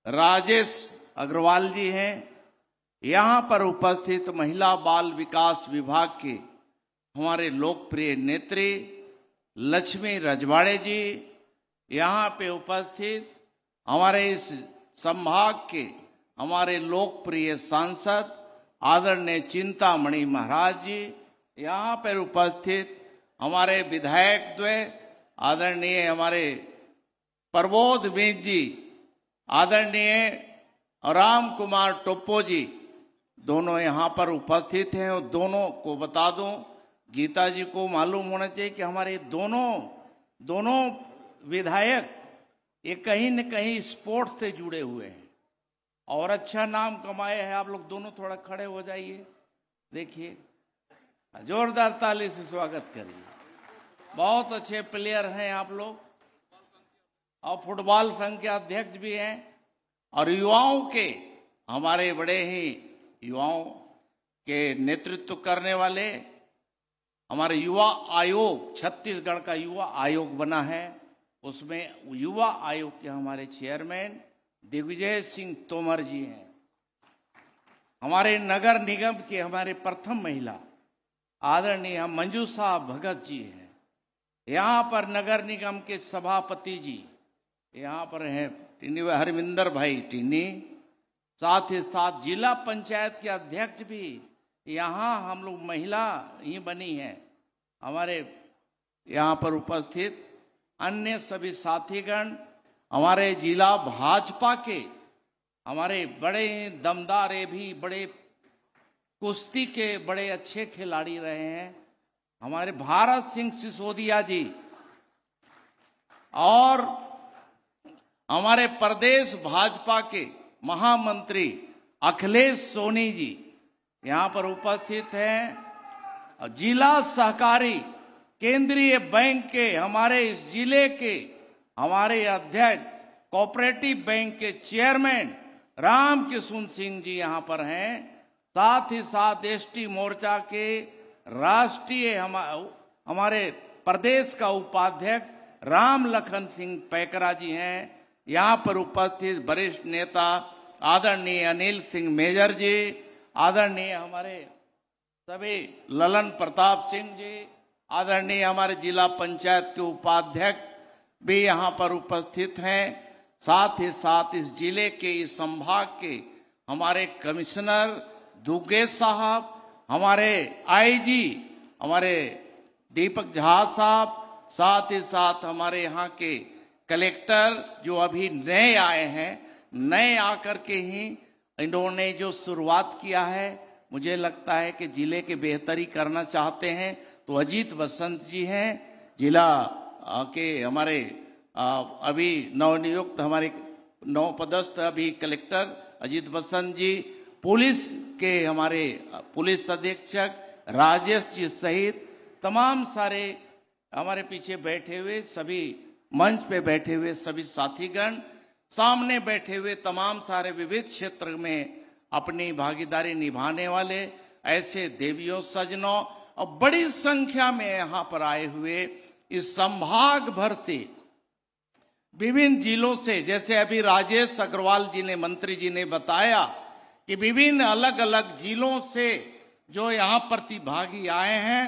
राजेश अग्रवाल जी हैं। यहाँ पर उपस्थित महिला बाल विकास विभाग के हमारे लोकप्रिय नेत्री लक्ष्मी रजवाड़े जी, यहाँ पे उपस्थित हमारे इस संभाग के हमारे लोकप्रिय सांसद आदरणीय चिंतामणि महाराज जी, यहाँ पर उपस्थित हमारे विधायक द्वय आदरणीय हमारे प्रबोध मिश्र जी, आदरणीय राम कुमार टोप्पो जी, दोनों यहाँ पर उपस्थित हैं। और दोनों को बता दूं, गीता जी को मालूम होना चाहिए कि हमारे दोनों विधायक ये कहीं न कहीं स्पोर्ट्स से जुड़े हुए हैं और अच्छा नाम कमाए हैं। आप लोग दोनों थोड़ा खड़े हो जाइए, देखिए, जोरदार ताली से स्वागत करिए। बहुत अच्छे प्लेयर हैं आप लोग और फुटबॉल संघ के अध्यक्ष भी हैं और युवाओं के हमारे बड़े ही युवाओं के नेतृत्व करने वाले हमारे युवा आयोग, छत्तीसगढ़ का युवा आयोग बना है, उसमें युवा आयोग के हमारे चेयरमैन दिग्विजय सिंह तोमर जी हैं। हमारे नगर निगम के हमारे प्रथम महिला आदरणीय मंजूषा भगत जी हैं। यहाँ पर नगर निगम के सभापति जी यहाँ पर हैं, टिन्नी हरविंदर भाई टिन्नी, साथ ही साथ जिला पंचायत के अध्यक्ष भी यहाँ हम लोग महिला ही बनी है। हमारे यहाँ पर उपस्थित अन्य सभी साथीगण, हमारे जिला भाजपा के हमारे बड़े दमदार, भी बड़े कुश्ती के बड़े अच्छे खिलाड़ी रहे हैं, हमारे भारत सिंह सिसोदिया जी, और हमारे प्रदेश भाजपा के महामंत्री अखिलेश सोनी जी यहाँ पर उपस्थित हैं। जिला सहकारी केंद्रीय बैंक के हमारे इस जिले के हमारे अध्यक्ष, कोऑपरेटिव बैंक के चेयरमैन राम किशुन सिंह जी यहाँ पर हैं। साथ ही साथ एसटी मोर्चा के राष्ट्रीय हमारे प्रदेश का उपाध्यक्ष राम लखन सिंह पैकरा जी हैं। यहाँ पर उपस्थित वरिष्ठ नेता आदरणीय अनिल सिंह मेजर जी, आदरणीय हमारे सभी ललन प्रताप सिंह जी, आदरणीय हमारे जिला पंचायत के उपाध्यक्ष भी यहाँ पर उपस्थित हैं। साथ ही साथ इस जिले के, इस संभाग के हमारे कमिश्नर दुगे साहब, हमारे आईजी हमारे दीपक झा साहब, साथ ही साथ हमारे यहाँ के कलेक्टर जो अभी नए आए हैं, नए आकर के ही इन्होंने जो शुरुआत किया है, मुझे लगता है कि जिले के बेहतरी करना चाहते हैं, तो अजीत बसंत जी हैं, जिला के हमारे अभी नवनियुक्त हमारे नवपदस्थ अभी कलेक्टर अजीत बसंत जी, पुलिस के हमारे पुलिस अधीक्षक राजेश जी सहित तमाम सारे हमारे पीछे बैठे हुए सभी, मंच पे बैठे हुए सभी साथीगण, सामने बैठे हुए तमाम सारे विविध क्षेत्र में अपनी भागीदारी निभाने वाले ऐसे देवियों सजनों और बड़ी संख्या में यहाँ पर आए हुए इस संभाग भर से विभिन्न जिलों से, जैसे अभी राजेश अग्रवाल जी ने, मंत्री जी ने बताया कि विभिन्न अलग अलग जिलों से जो यहाँ प्रतिभागी आए हैं,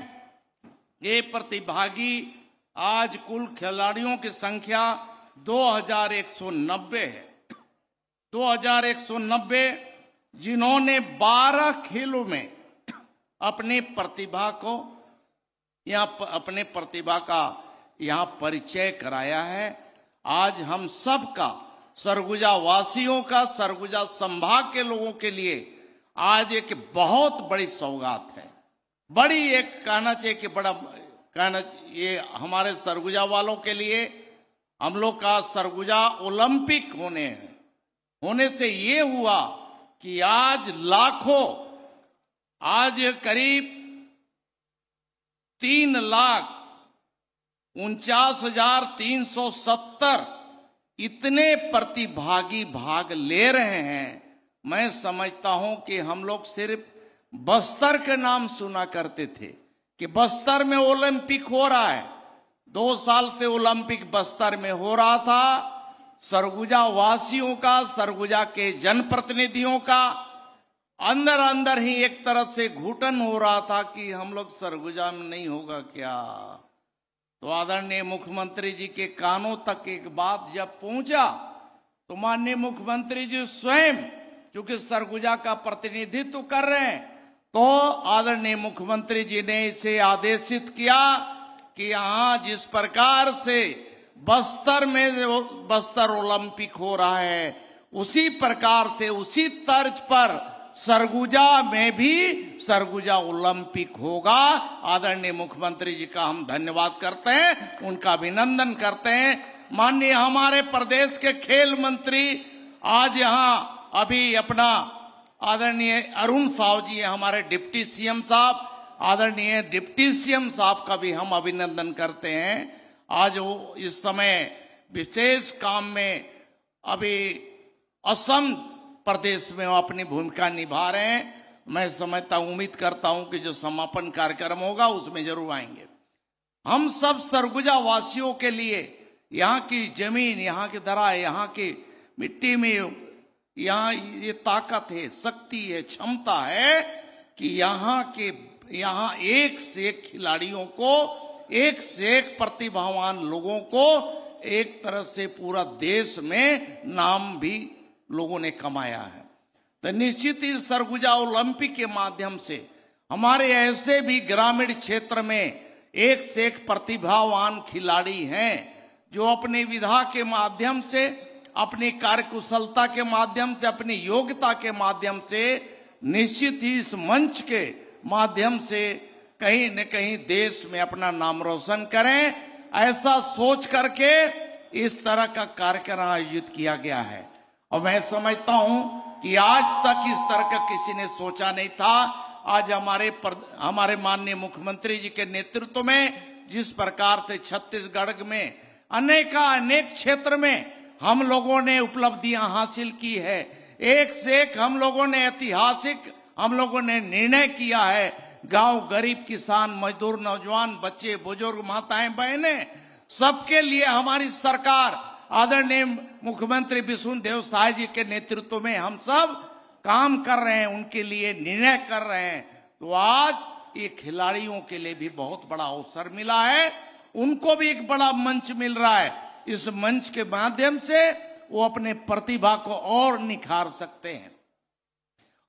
ये प्रतिभागी आज कुल खिलाड़ियों की संख्या 2190 है। 2190 जिन्होंने 12 खेलों में अपने प्रतिभा को अपने प्रतिभा का यहाँ परिचय कराया है। आज हम सब का, सरगुजा वासियों का, सरगुजा संभाग के लोगों के लिए आज एक बहुत बड़ी सौगात है। बड़ी एक कहना चाहिए कि बड़ा कहना, ये हमारे सरगुजा वालों के लिए हम लोग का सरगुजा ओलंपिक होने से ये हुआ कि आज लाखों, आज करीब 3,49,370 इतने प्रतिभागी भाग ले रहे हैं। मैं समझता हूं कि हम लोग सिर्फ बस्तर के नाम सुना करते थे कि बस्तर में ओलंपिक हो रहा है। 2 साल से ओलंपिक बस्तर में हो रहा था। सरगुजा वासियों का, सरगुजा के जनप्रतिनिधियों का अंदर अंदर ही एक तरह से घुटन हो रहा था कि हम लोग सरगुजा में नहीं होगा क्या। तो आदरणीय मुख्यमंत्री जी के कानों तक एक बात जब पहुंचा तो माननीय मुख्यमंत्री जी स्वयं, क्योंकि सरगुजा का प्रतिनिधित्व कर रहे हैं, तो आदरणीय मुख्यमंत्री जी ने इसे आदेशित किया कि यहां जिस प्रकार से बस्तर ओलंपिक हो रहा है, उसी प्रकार से उसी तर्ज पर सरगुजा में भी सरगुजा ओलंपिक होगा। आदरणीय मुख्यमंत्री जी का हम धन्यवाद करते हैं, उनका अभिनंदन करते हैं। माननीय हमारे प्रदेश के खेल मंत्री आज यहां अभी अपना आदरणीय अरुण साव जी हमारे डिप्टी सीएम साहब, आदरणीय डिप्टी सीएम साहब का भी हम अभिनंदन करते हैं। आज वो इस समय विशेष काम में अभी असम प्रदेश में वो अपनी भूमिका निभा रहे हैं। मैं समझता हूं, उम्मीद करता हूं कि जो समापन कार्यक्रम होगा उसमें जरूर आएंगे। हम सब सरगुजा वासियों के लिए यहाँ की जमीन, यहाँ की दरा, यहाँ की मिट्टी में यहाँ ये ताकत है, शक्ति है, क्षमता है कि यहाँ एक से एक खिलाड़ियों को, एक से एक प्रतिभावान लोगों को एक तरह से पूरा देश में नाम भी लोगों ने कमाया है। तो निश्चित ही सरगुजा ओलंपिक के माध्यम से हमारे ऐसे भी ग्रामीण क्षेत्र में एक से एक प्रतिभावान खिलाड़ी हैं जो अपनी विधा के माध्यम से, अपनी कार्यकुशलता के माध्यम से, अपनी योग्यता के माध्यम से निश्चित ही इस मंच के माध्यम से कहीं न कहीं देश में अपना नाम रोशन करें। ऐसा सोच करके इस तरह का कार्यक्रम आयोजित किया गया है और मैं समझता हूं कि आज तक इस तरह का किसी ने सोचा नहीं था। आज हमारे माननीय मुख्यमंत्री जी के नेतृत्व में जिस प्रकार से छत्तीसगढ़ में अनेक क्षेत्र में हम लोगों ने उपलब्धियां हासिल की है, एक से एक हम लोगों ने ऐतिहासिक निर्णय किया है। गांव, गरीब, किसान, मजदूर, नौजवान, बच्चे, बुजुर्ग, माताएं, बहनें, सबके लिए हमारी सरकार आदरणीय मुख्यमंत्री विष्णुदेव साय जी के नेतृत्व में हम सब काम कर रहे हैं, उनके लिए निर्णय कर रहे हैं। तो आज ये खिलाड़ियों के लिए भी बहुत बड़ा अवसर मिला है, उनको भी एक बड़ा मंच मिल रहा है। इस मंच के माध्यम से वो अपने प्रतिभा को और निखार सकते हैं।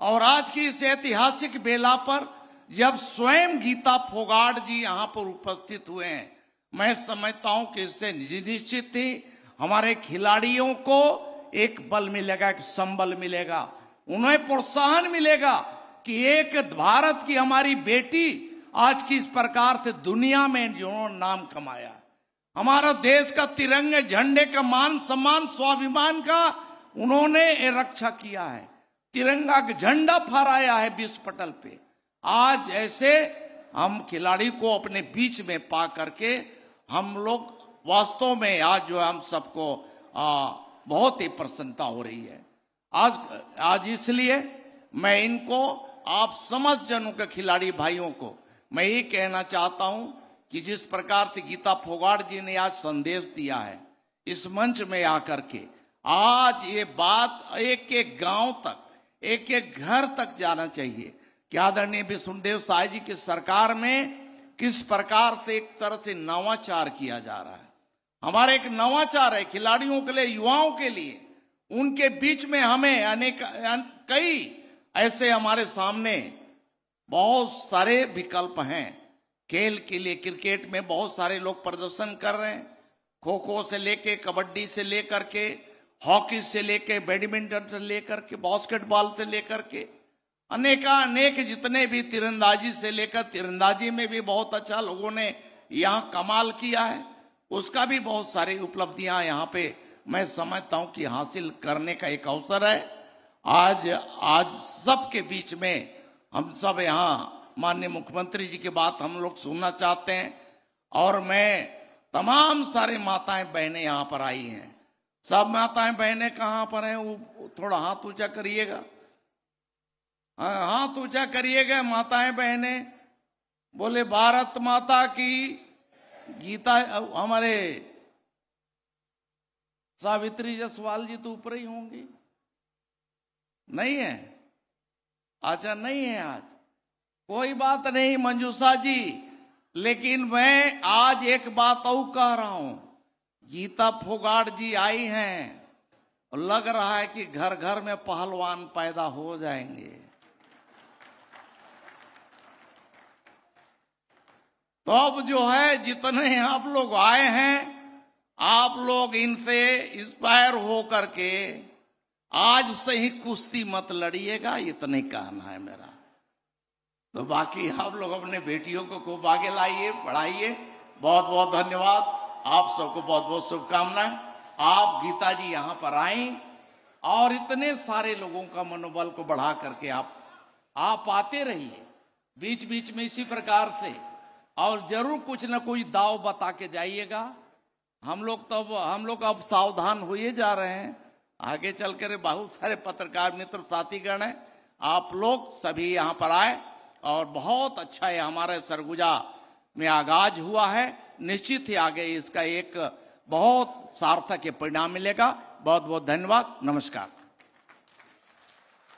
और आज की इस ऐतिहासिक बेला पर जब स्वयं गीता फोगाट जी यहाँ पर उपस्थित हुए हैं, मैं समझता हूं कि इससे निश्चित ही हमारे खिलाड़ियों को एक बल मिलेगा, एक संबल मिलेगा, उन्हें प्रोत्साहन मिलेगा कि एक भारत की हमारी बेटी आज की इस प्रकार से दुनिया में जो नाम कमाया, हमारा देश का तिरंगे झंडे का मान सम्मान, स्वाभिमान का उन्होंने रक्षा किया है, तिरंगा का झंडा फहराया है विश्व पटल पे। आज ऐसे हम खिलाड़ी को अपने बीच में पा करके हम लोग वास्तव में आज जो हम सबको बहुत ही प्रसन्नता हो रही है। आज इसलिए मैं इनको, आप समस्त जनों के खिलाड़ी भाइयों को मैं ये कहना चाहता हूं कि जिस प्रकार से गीता फोगाट जी ने आज संदेश दिया है इस मंच में आकर के, आज ये बात एक एक गांव तक, एक एक घर तक जाना चाहिए कि आदरणीय विष्णुदेव साय जी की सरकार में किस प्रकार से एक तरह से नवाचार किया जा रहा है। हमारा एक नवाचार है खिलाड़ियों के लिए, युवाओं के लिए, उनके बीच में हमें कई ऐसे हमारे सामने बहुत सारे विकल्प हैं। खेल के लिए क्रिकेट में बहुत सारे लोग प्रदर्शन कर रहे हैं, खो खो से लेके, कबड्डी से लेकर के, हॉकी से लेके, बैडमिंटन से लेकर के, बास्केटबॉल से लेकर के, अनेक जितने भी, तीरंदाजी से लेकर, तीरंदाजी में भी बहुत अच्छा लोगों ने यहाँ कमाल किया है, उसका भी बहुत सारी उपलब्धियां यहाँ पे मैं समझता हूं कि हासिल करने का एक अवसर है। आज सबके बीच में हम सब यहाँ माननीय मुख्यमंत्री जी की बात हम लोग सुनना चाहते हैं। और मैं तमाम सारे माताएं बहनें यहाँ पर आई हैं। सब माताएं बहनें कहाँ पर हैं? वो थोड़ा हाथ ऊंचा करिएगा, हाथ ऊंचा करिएगा माताएं बहनें। बोले भारत माता की। गीता हमारे सावित्री जायसवाल जी तो ऊपर ही होंगी, नहीं है? अच्छा नहीं है आज, कोई बात नहीं मंजूषा जी। लेकिन मैं आज एक बात और कह रहा हूं, गीता फोगाट जी आई हैं और लग रहा है कि घर घर में पहलवान पैदा हो जाएंगे। तो अब जो है जितने आप लोग आए हैं, आप लोग इनसे इंस्पायर हो करके आज से ही कुश्ती मत लड़िएगा, इतना ही कहना है मेरा। तो बाकी आप लोग अपने बेटियों को खूब आगे लाइए, पढ़ाइए। बहुत बहुत धन्यवाद, आप सबको बहुत बहुत शुभकामनाएं। आप गीता जी यहाँ पर आई और इतने सारे लोगों का मनोबल को बढ़ा करके आप आते रहिए बीच बीच में इसी प्रकार से, और जरूर कुछ न कुछ दाव बता के जाइएगा। हम लोग अब सावधान हुए जा रहे हैं। आगे चलकर बहुत सारे पत्रकार मित्र साथीगण हैं, आप लोग सभी यहाँ पर आए और बहुत अच्छा है। हमारे सरगुजा में आगाज हुआ है, निश्चित ही आगे इसका एक बहुत सार्थक परिणाम मिलेगा। बहुत बहुत धन्यवाद, नमस्कार।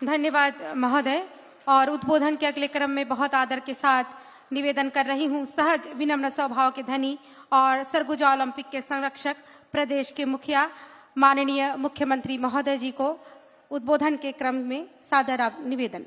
धन्यवाद महोदय। और उद्बोधन के अगले क्रम में बहुत आदर के साथ निवेदन कर रही हूं सहज विनम्र स्वभाव के धनी और सरगुजा ओलंपिक के संरक्षक प्रदेश के मुखिया माननीय मुख्यमंत्री महोदय जी को उद्बोधन के क्रम में सादर निवेदन।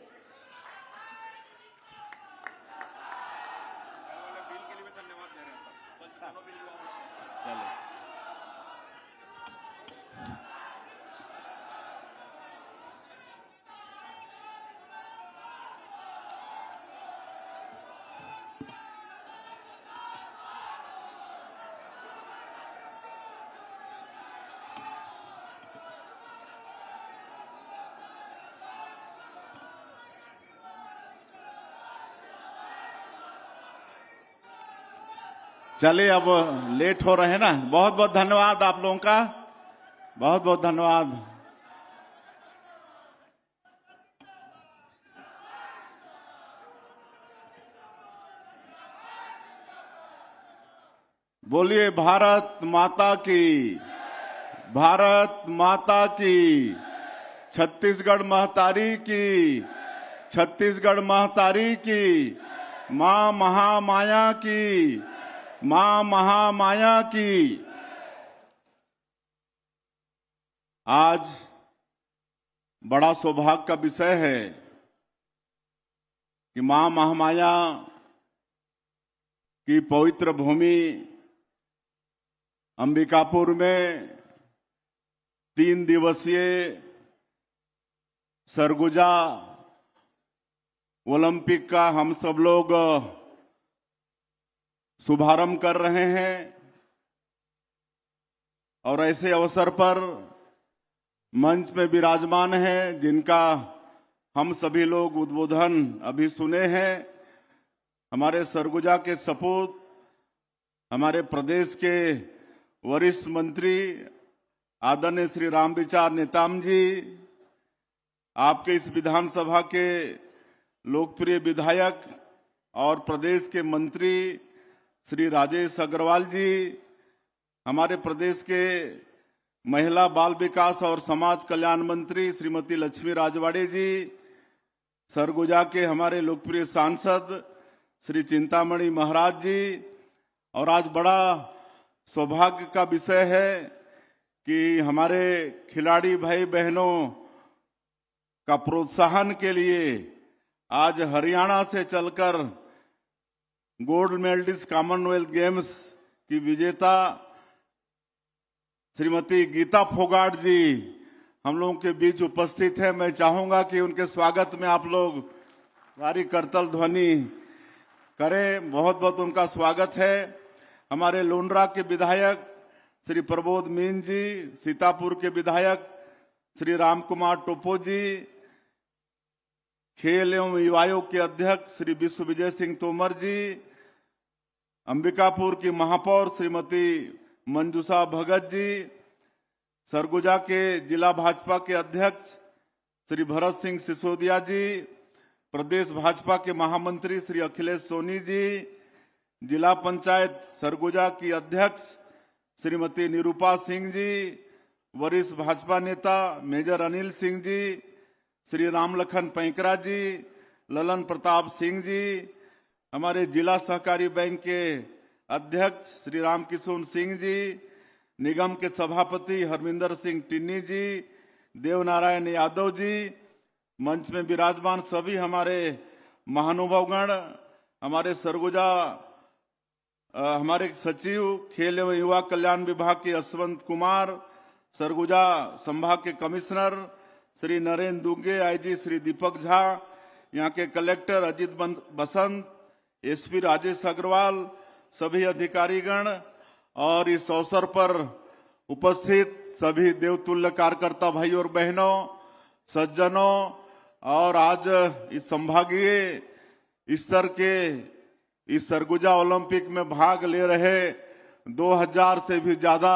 चलिए अब लेट हो रहे हैं ना। बहुत बहुत धन्यवाद आप लोगों का, बहुत बहुत धन्यवाद। बोलिए भारत माता की, भारत माता की। छत्तीसगढ़ महतारी की, छत्तीसगढ़ महतारी की। मां महामाया की, मां महामाया की। आज बड़ा सौभाग्य का विषय है कि मां महामाया की पवित्र भूमि अंबिकापुर में 3 दिवसीय सरगुजा ओलंपिक का हम सब लोग शुभारंभ कर रहे हैं। और ऐसे अवसर पर मंच में विराजमान हैं जिनका हम सभी लोग उद्बोधन अभी सुने हैं। हमारे सरगुजा के सपूत, हमारे प्रदेश के वरिष्ठ मंत्री आदरणीय श्री रामविचार नेताम जी, आपके इस विधानसभा के लोकप्रिय विधायक और प्रदेश के मंत्री श्री राजेश अग्रवाल जी, हमारे प्रदेश के महिला बाल विकास और समाज कल्याण मंत्री श्रीमती लक्ष्मी राजवाड़े जी, सरगुजा के हमारे लोकप्रिय सांसद श्री चिंतामणि महाराज जी। और आज बड़ा सौभाग्य का विषय है कि हमारे खिलाड़ी भाई बहनों का प्रोत्साहन के लिए आज हरियाणा से चलकर गोल्ड मेडलिस्ट कॉमनवेल्थ गेम्स की विजेता श्रीमती गीता फोगाट जी हम लोगों के बीच उपस्थित है। मैं चाहूंगा कि उनके स्वागत में आप लोग भारी करतल ध्वनि करें। बहुत बहुत उनका स्वागत है। हमारे लोंडरा के विधायक श्री प्रबोध मीन जी, सीतापुर के विधायक श्री राम कुमार टोपो जी, खेल एवं युवा आयोग के अध्यक्ष श्री विश्व विजय सिंह तोमर जी, अंबिकापुर की महापौर श्रीमती मंजूषा भगत जी, सरगुजा के जिला भाजपा के अध्यक्ष श्री भरत सिंह सिसोदिया जी, प्रदेश भाजपा के महामंत्री श्री अखिलेश सोनी जी, जिला पंचायत सरगुजा की अध्यक्ष श्रीमती निरूपा सिंह जी, वरिष्ठ भाजपा नेता मेजर अनिल सिंह जी, श्री रामलखन पैंकरा जी, ललन प्रताप सिंह जी, हमारे जिला सहकारी बैंक के अध्यक्ष श्री रामकिशोर सिंह जी, निगम के सभापति हरमिंदर सिंह टिन्नी जी, देवनारायण यादव जी, मंच में विराजमान सभी हमारे महानुभावगण, हमारे सरगुजा हमारे सचिव खेल एवं युवा कल्याण विभाग के यशवंत कुमार, सरगुजा संभाग के कमिश्नर श्री नरेंद्र दुग्गे, आईजी श्री दीपक झा, यहाँ के कलेक्टर अजित बसंत, एसपी राजेश अग्रवाल, सभी अधिकारीगण और इस अवसर पर उपस्थित सभी देवतुल्य कार्यकर्ता भाई और बहनों, सज्जनों और आज इस संभागीय स्तर के इस सरगुजा ओलंपिक में भाग ले रहे 2000 से भी ज्यादा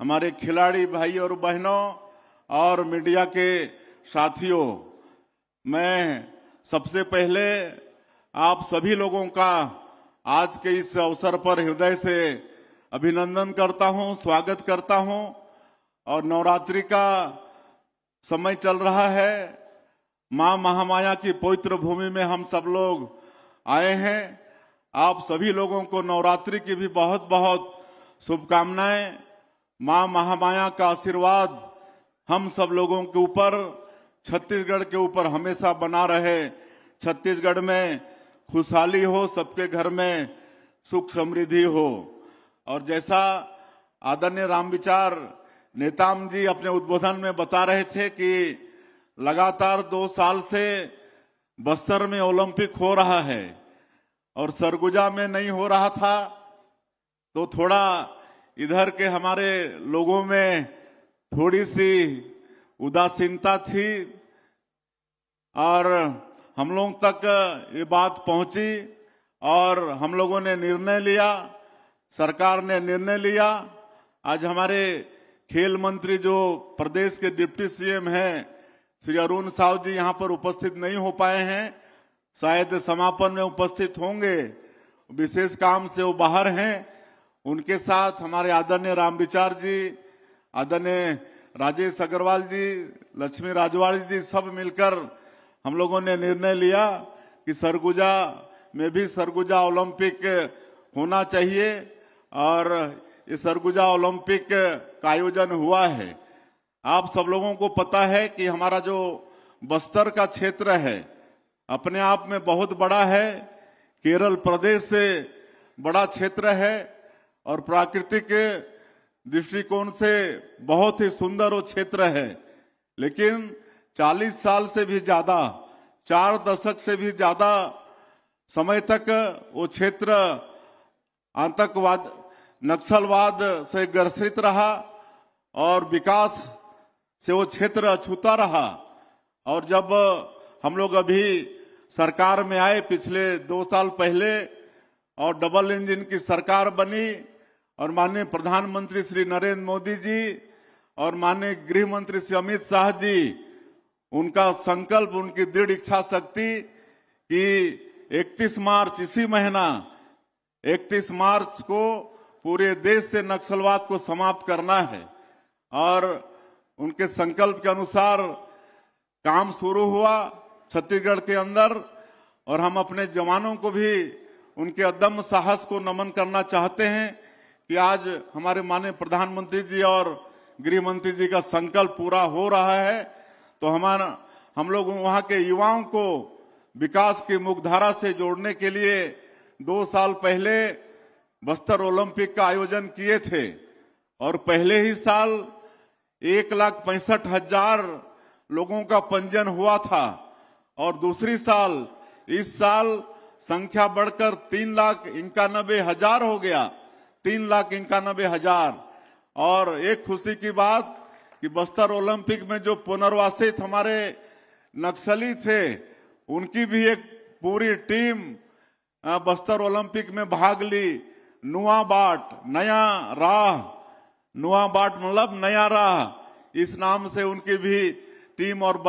हमारे खिलाड़ी भाई और बहनों और मीडिया के साथियों, मैं सबसे पहले आप सभी लोगों का आज के इस अवसर पर हृदय से अभिनंदन करता हूं, स्वागत करता हूं। और नवरात्रि का समय चल रहा है, मां महामाया की पवित्र भूमि में हम सब लोग आए हैं। आप सभी लोगों को नवरात्रि की भी बहुत बहुत शुभकामनाएं। मां महामाया का आशीर्वाद हम सब लोगों के ऊपर, छत्तीसगढ़ के ऊपर हमेशा बना रहे। छत्तीसगढ़ में खुशहाली हो, सबके घर में सुख समृद्धि हो। और जैसा आदरणीय रामविचार नेताम जी अपने उद्बोधन में बता रहे थे कि लगातार 2 साल से बस्तर में ओलंपिक हो रहा है और सरगुजा में नहीं हो रहा था, तो थोड़ा इधर के हमारे लोगों में थोड़ी सी उदासीनता थी और हम लोग तक ये बात पहुंची और हम लोगों ने निर्णय लिया, सरकार ने निर्णय लिया। आज हमारे खेल मंत्री जो प्रदेश के डिप्टी सीएम हैं श्री अरुण साव जी यहाँ पर उपस्थित नहीं हो पाए हैं, शायद समापन में उपस्थित होंगे, विशेष काम से वो बाहर हैं। उनके साथ हमारे आदरणीय रामविचार जी, आदरणीय राजेश अग्रवाल जी, लक्ष्मी राजवाड़ी जी, सब मिलकर हम लोगों ने निर्णय लिया कि सरगुजा में भी सरगुजा ओलंपिक होना चाहिए और इस सरगुजा ओलंपिक का आयोजन हुआ है। आप सब लोगों को पता है कि हमारा जो बस्तर का क्षेत्र है अपने आप में बहुत बड़ा है, केरल प्रदेश से बड़ा क्षेत्र है और प्राकृतिक दृष्टिकोण से बहुत ही सुंदर वो क्षेत्र है। लेकिन 40 साल से भी ज्यादा, 4 दशक से भी ज्यादा समय तक वो क्षेत्र आतंकवाद, नक्सलवाद से ग्रसित रहा और विकास से वो क्षेत्र अछूता रहा। और जब हम लोग अभी सरकार में आए पिछले 2 साल पहले और डबल इंजन की सरकार बनी और माननीय प्रधानमंत्री श्री नरेंद्र मोदी जी और माननीय गृह मंत्री श्री अमित शाह जी, उनका संकल्प, उनकी दृढ़ इच्छा शक्ति कि 31 मार्च इसी महीना 31 मार्च को पूरे देश से नक्सलवाद को समाप्त करना है और उनके संकल्प के अनुसार काम शुरू हुआ छत्तीसगढ़ के अंदर। और हम अपने जवानों को भी उनके अदम्य साहस को नमन करना चाहते हैं कि आज हमारे माननीय प्रधानमंत्री जी और गृह मंत्री जी का संकल्प पूरा हो रहा है। तो हम लोग वहां के युवाओं को विकास की मुख्यधारा से जोड़ने के लिए 2 साल पहले बस्तर ओलंपिक का आयोजन किए थे और पहले ही साल 1,65,000 लोगों का पंजीयन हुआ था और दूसरी साल इस साल संख्या बढ़कर 3,91,000 हो गया, 3,91,000। और एक खुशी की बात कि बस्तर ओलंपिक में जो पुनर्वासित हमारे नक्सली थे उनकी भी एक पूरी टीम बस्तर ओलंपिक में भाग ली। नुआ बाट नया राह, नुआ बाट मतलब नया राह, इस नाम से उनकी भी टीम और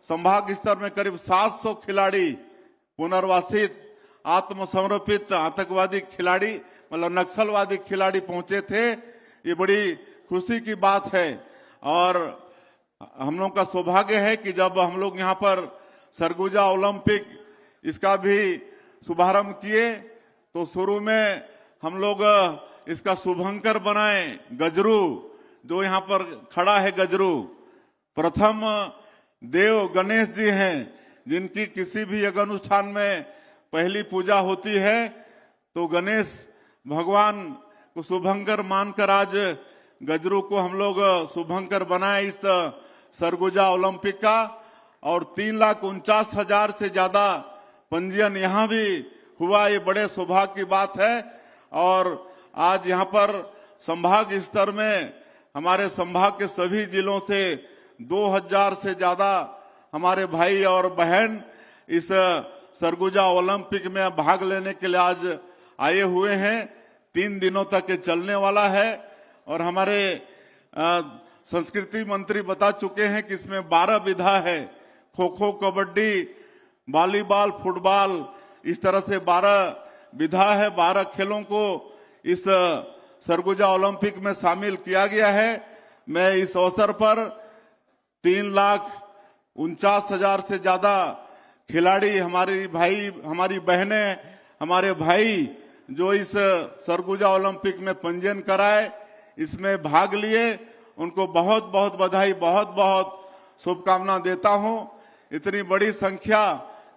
संभाग स्तर में करीब 700 खिलाड़ी पुनर्वासित आत्मसमर्पित आतंकवादी खिलाड़ी मतलब नक्सलवादी खिलाड़ी पहुंचे थे। ये बड़ी खुशी की बात है और हम लोग का सौभाग्य है कि जब हम लोग यहाँ पर सरगुजा ओलंपिक इसका भी शुभारंभ किए तो शुरू में हम लोग इसका शुभंकर बनाए गजरू, जो यहाँ पर खड़ा है गजरू, प्रथम देव गणेश जी हैं जिनकी किसी भी यज्ञ अनुष्ठान में पहली पूजा होती है तो गणेश भगवान को शुभंकर मानकर आज गजरू को हम लोग शुभंकर बनाए इस सरगुजा ओलंपिक का। और 3,49,000 से ज्यादा पंजीयन यहाँ भी हुआ, ये बड़े सौभाग्य की बात है। और आज यहाँ पर संभाग स्तर में हमारे संभाग के सभी जिलों से 2,000 से ज्यादा हमारे भाई और बहन इस सरगुजा ओलंपिक में भाग लेने के लिए आज आए हुए हैं। 3 दिनों तक ये चलने वाला है और हमारे संस्कृति मंत्री बता चुके हैं कि इसमें 12 विधा है, खो खो, कबड्डी, वॉलीबॉल, फुटबॉल, इस तरह से 12 विधा है। 12 खेलों को इस सरगुजा ओलंपिक में शामिल किया गया है। मैं इस अवसर पर 3,49,000 से ज्यादा खिलाड़ी, हमारी भाई, हमारी बहनें, हमारे भाई जो इस सरगुजा ओलंपिक में पंजीयन कराए, इसमें भाग लिए, उनको बहुत बहुत बधाई, बहुत बहुत शुभकामना देता हूं। इतनी बड़ी संख्या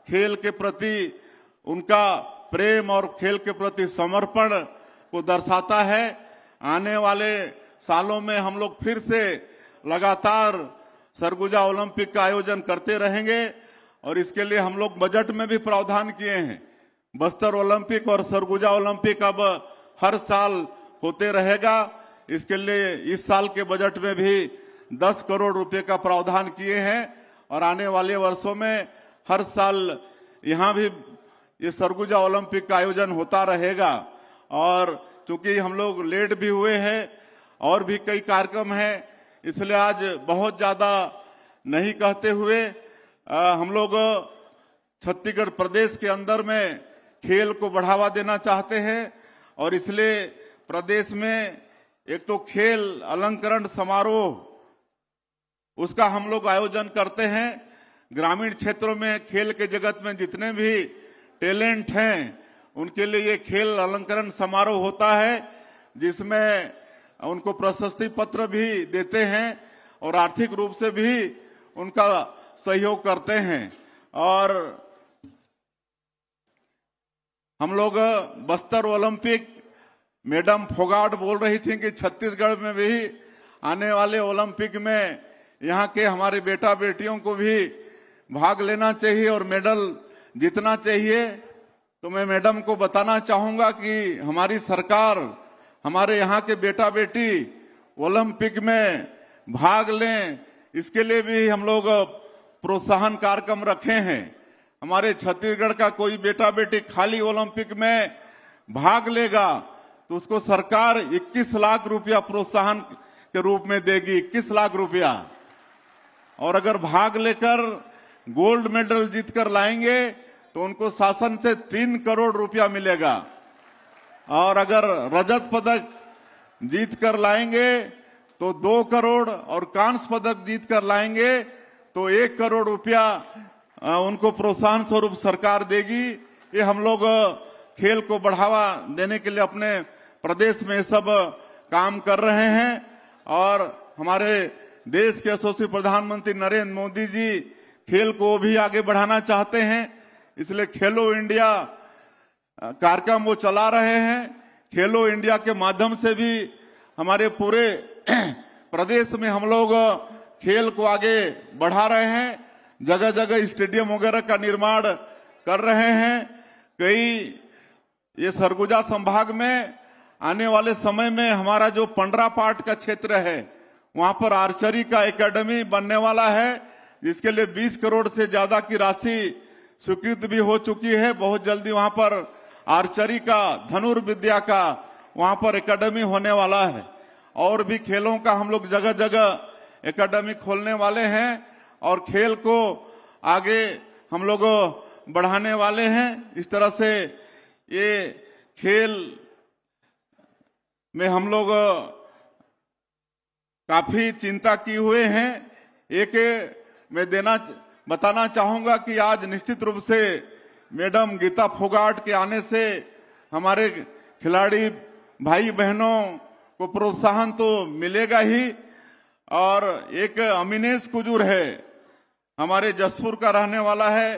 खेल के प्रति उनका प्रेम और खेल के प्रति समर्पण को दर्शाता है। आने वाले सालों में हम लोग फिर से लगातार सरगुजा ओलंपिक का आयोजन करते रहेंगे और इसके लिए हम लोग बजट में भी प्रावधान किए हैं। बस्तर ओलंपिक और सरगुजा ओलंपिक अब हर साल होते रहेगा। इसके लिए इस साल के बजट में भी 10 करोड़ रुपए का प्रावधान किए हैं और आने वाले वर्षों में हर साल यहाँ भी ये सरगुजा ओलंपिक का आयोजन होता रहेगा। और चूंकि हम लोग लेट भी हुए हैं और भी कई कार्यक्रम हैं, इसलिए आज बहुत ज्यादा नहीं कहते हुए हम लोग छत्तीसगढ़ प्रदेश के अंदर में खेल को बढ़ावा देना चाहते हैं और इसलिए प्रदेश में एक तो खेल अलंकरण समारोह उसका हम लोग आयोजन करते हैं। ग्रामीण क्षेत्रों में खेल के जगत में जितने भी टैलेंट हैं उनके लिए ये खेल अलंकरण समारोह होता है, जिसमें उनको प्रशस्ति पत्र भी देते हैं और आर्थिक रूप से भी उनका सहयोग करते हैं। और हम लोग बस्तर ओलंपिक, मैडम फोगाट बोल रही थी कि छत्तीसगढ़ में भी आने वाले ओलंपिक में यहाँ के हमारे बेटा बेटियों को भी भाग लेना चाहिए और मेडल जीतना चाहिए। तो मैं मैडम को बताना चाहूंगा कि हमारी सरकार हमारे यहाँ के बेटा बेटी ओलंपिक में भाग लें, इसके लिए भी हम लोग प्रोत्साहन कार्यक्रम रखे हैं। हमारे छत्तीसगढ़ का कोई बेटा बेटी खाली ओलंपिक में भाग लेगा तो उसको सरकार 21 लाख रुपया प्रोत्साहन के रूप में देगी, 21 लाख रुपया। और अगर भाग लेकर गोल्ड मेडल जीतकर लाएंगे तो उनको शासन से 3 करोड़ रुपया मिलेगा और अगर रजत पदक जीतकर लाएंगे तो 2 करोड़ और कांस्य पदक जीतकर लाएंगे तो 1 करोड़ रुपया उनको प्रोत्साहन स्वरूप सरकार देगी। ये हम लोग खेल को बढ़ावा देने के लिए अपने प्रदेश में सब काम कर रहे हैं और हमारे देश के यशस्वी प्रधानमंत्री नरेंद्र मोदी जी खेल को भी आगे बढ़ाना चाहते हैं, इसलिए खेलो इंडिया कार्यक्रम वो चला रहे हैं। खेलो इंडिया के माध्यम से भी हमारे पूरे प्रदेश में हम लोग खेल को आगे बढ़ा रहे हैं, जगह जगह स्टेडियम वगैरह का निर्माण कर रहे हैं। कई ये सरगुजा संभाग में आने वाले समय में हमारा जो पंडरा पाट का क्षेत्र है वहां पर आर्चरी का एकेडमी बनने वाला है, जिसके लिए 20 करोड़ से ज्यादा की राशि स्वीकृत भी हो चुकी है। बहुत जल्दी वहां पर आर्चरी का, धनुर्विद्या का वहां पर एकेडमी होने वाला है और भी खेलों का हम लोग जगह जगह एकेडमी खोलने वाले हैं और खेल को आगे हम लोग बढ़ाने वाले हैं। इस तरह से ये खेल में हम लोग काफी चिंता किए हुए हैं। एक मैं बताना चाहूंगा कि आज निश्चित रूप से मैडम गीता फोगाट के आने से हमारे खिलाड़ी भाई बहनों को प्रोत्साहन तो मिलेगा ही। और एक अमीनेश कुजूर है, हमारे जसपुर का रहने वाला है,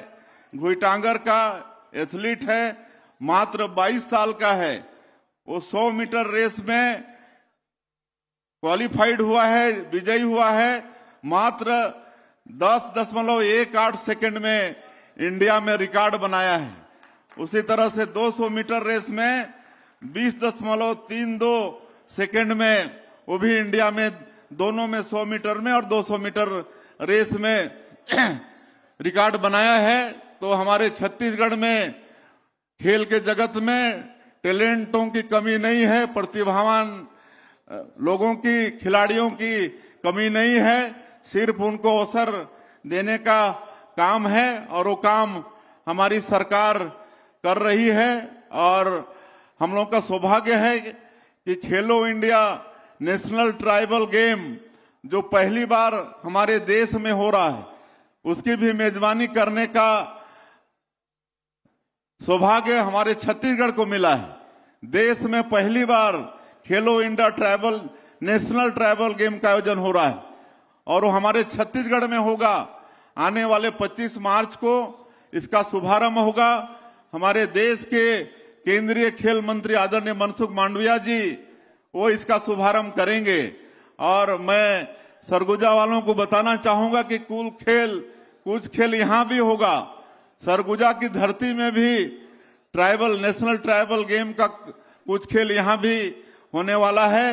घुईटांगर का एथलीट है, मात्र 22 साल का है। वो 100 मीटर रेस में क्वालिफाइड हुआ है, विजयी हुआ है। मात्र 10.18 सेकंड में इंडिया में रिकॉर्ड बनाया है। उसी तरह से 200 मीटर रेस में 20.32 सेकंड में वो भी इंडिया में दोनों में 100 मीटर में और 200 मीटर रेस में रिकॉर्ड बनाया है। तो हमारे छत्तीसगढ़ में खेल के जगत में टैलेंटों की कमी नहीं है, प्रतिभावान लोगों की, खिलाड़ियों की कमी नहीं है। सिर्फ उनको अवसर देने का काम है और वो काम हमारी सरकार कर रही है। और हम लोग का सौभाग्य है कि खेलो इंडिया नेशनल ट्राइबल गेम जो पहली बार हमारे देश में हो रहा है, उसकी भी मेजबानी करने का सौभाग्य हमारे छत्तीसगढ़ को मिला है। देश में पहली बार खेलो इंडिया नेशनल ट्राइबल गेम का आयोजन हो रहा है और वो हमारे छत्तीसगढ़ में होगा। आने वाले 25 मार्च को इसका शुभारंभ होगा। हमारे देश के केंद्रीय खेल मंत्री आदरणीय मनसुख मांडविया जी वो इसका शुभारंभ करेंगे। और मैं सरगुजा वालों को बताना चाहूंगा कि कुछ खेल यहाँ भी होगा। सरगुजा की धरती में भी नेशनल ट्राइबल गेम का कुछ खेल यहाँ भी होने वाला है।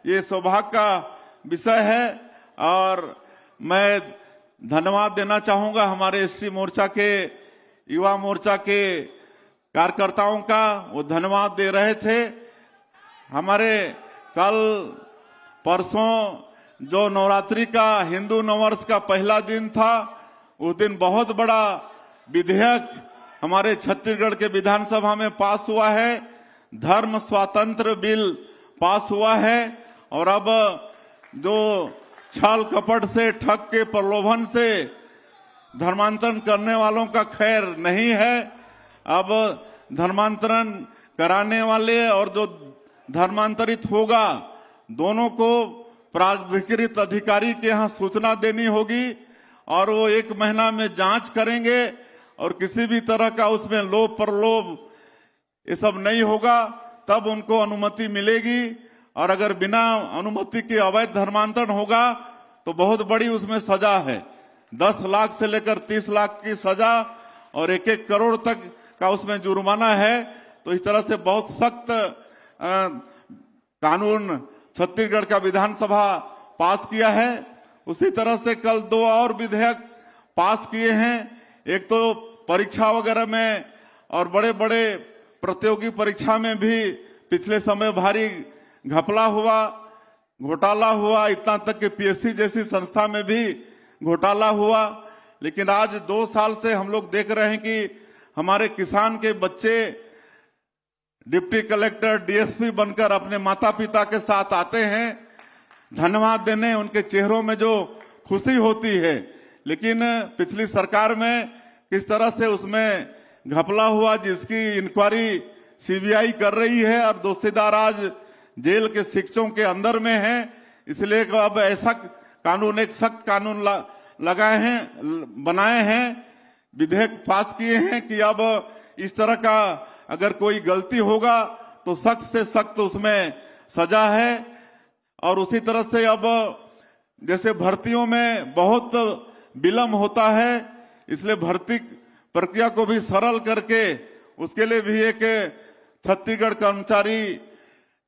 ये सौभाग्य का विषय है और मैं धन्यवाद देना चाहूंगा हमारे एसटी मोर्चा के, युवा मोर्चा के कार्यकर्ताओं का। वो धन्यवाद दे रहे थे। हमारे कल परसों जो नवरात्रि का, हिंदू नववर्ष का पहला दिन था, उस दिन बहुत बड़ा विधेयक हमारे छत्तीसगढ़ के विधानसभा में पास हुआ है। धर्म स्वातंत्र बिल पास हुआ है और अब जो छल कपट से, ठग के प्रलोभन से धर्मांतरण करने वालों का खैर नहीं है। अब धर्मांतरण कराने वाले और जो धर्मांतरित होगा, दोनों को प्राधिकृत अधिकारी के यहाँ सूचना देनी होगी और वो 1 महीना में जांच करेंगे और किसी भी तरह का उसमें लोभ प्रलोभ ये सब नहीं होगा, तब उनको अनुमति मिलेगी। और अगर बिना अनुमति के अवैध धर्मांतरण होगा तो बहुत बड़ी उसमें सजा है। 10 लाख से लेकर 30 लाख की सजा और 1-1 करोड़ तक का उसमें जुर्माना है। तो इस तरह से बहुत सख्त कानून छत्तीसगढ़ का विधानसभा पास किया है। उसी तरह से कल 2 और विधेयक पास किए हैं। एक तो परीक्षा वगैरह में और बड़े बड़े प्रतियोगी परीक्षा में भी पिछले समय भारी घपला हुआ, घोटाला हुआ, इतना तक कि पीएससी जैसी संस्था में भी घोटाला हुआ। लेकिन आज 2 साल से हम लोग देख रहे हैं कि हमारे किसान के बच्चे डिप्टी कलेक्टर, डीएसपी बनकर अपने माता पिता के साथ आते हैं धन्यवाद देने। उनके चेहरों में जो खुशी होती है। लेकिन पिछली सरकार में किस तरह से उसमें घपला हुआ, जिसकी इंक्वायरी सीबीआई कर रही है और दोषीदार आज जेल के शिक्षकों के अंदर में है। इसलिए अब ऐसा कानून, एक सख्त कानून बनाए हैं, विधेयक पास किए हैं कि अब इस तरह का अगर कोई गलती होगा तो सख्त से सख्त उसमें सजा है। और उसी तरह से अब जैसे भर्तियों में बहुत विलंब होता है, इसलिए भर्ती प्रक्रिया को भी सरल करके उसके लिए भी एक छत्तीसगढ़ कर्मचारी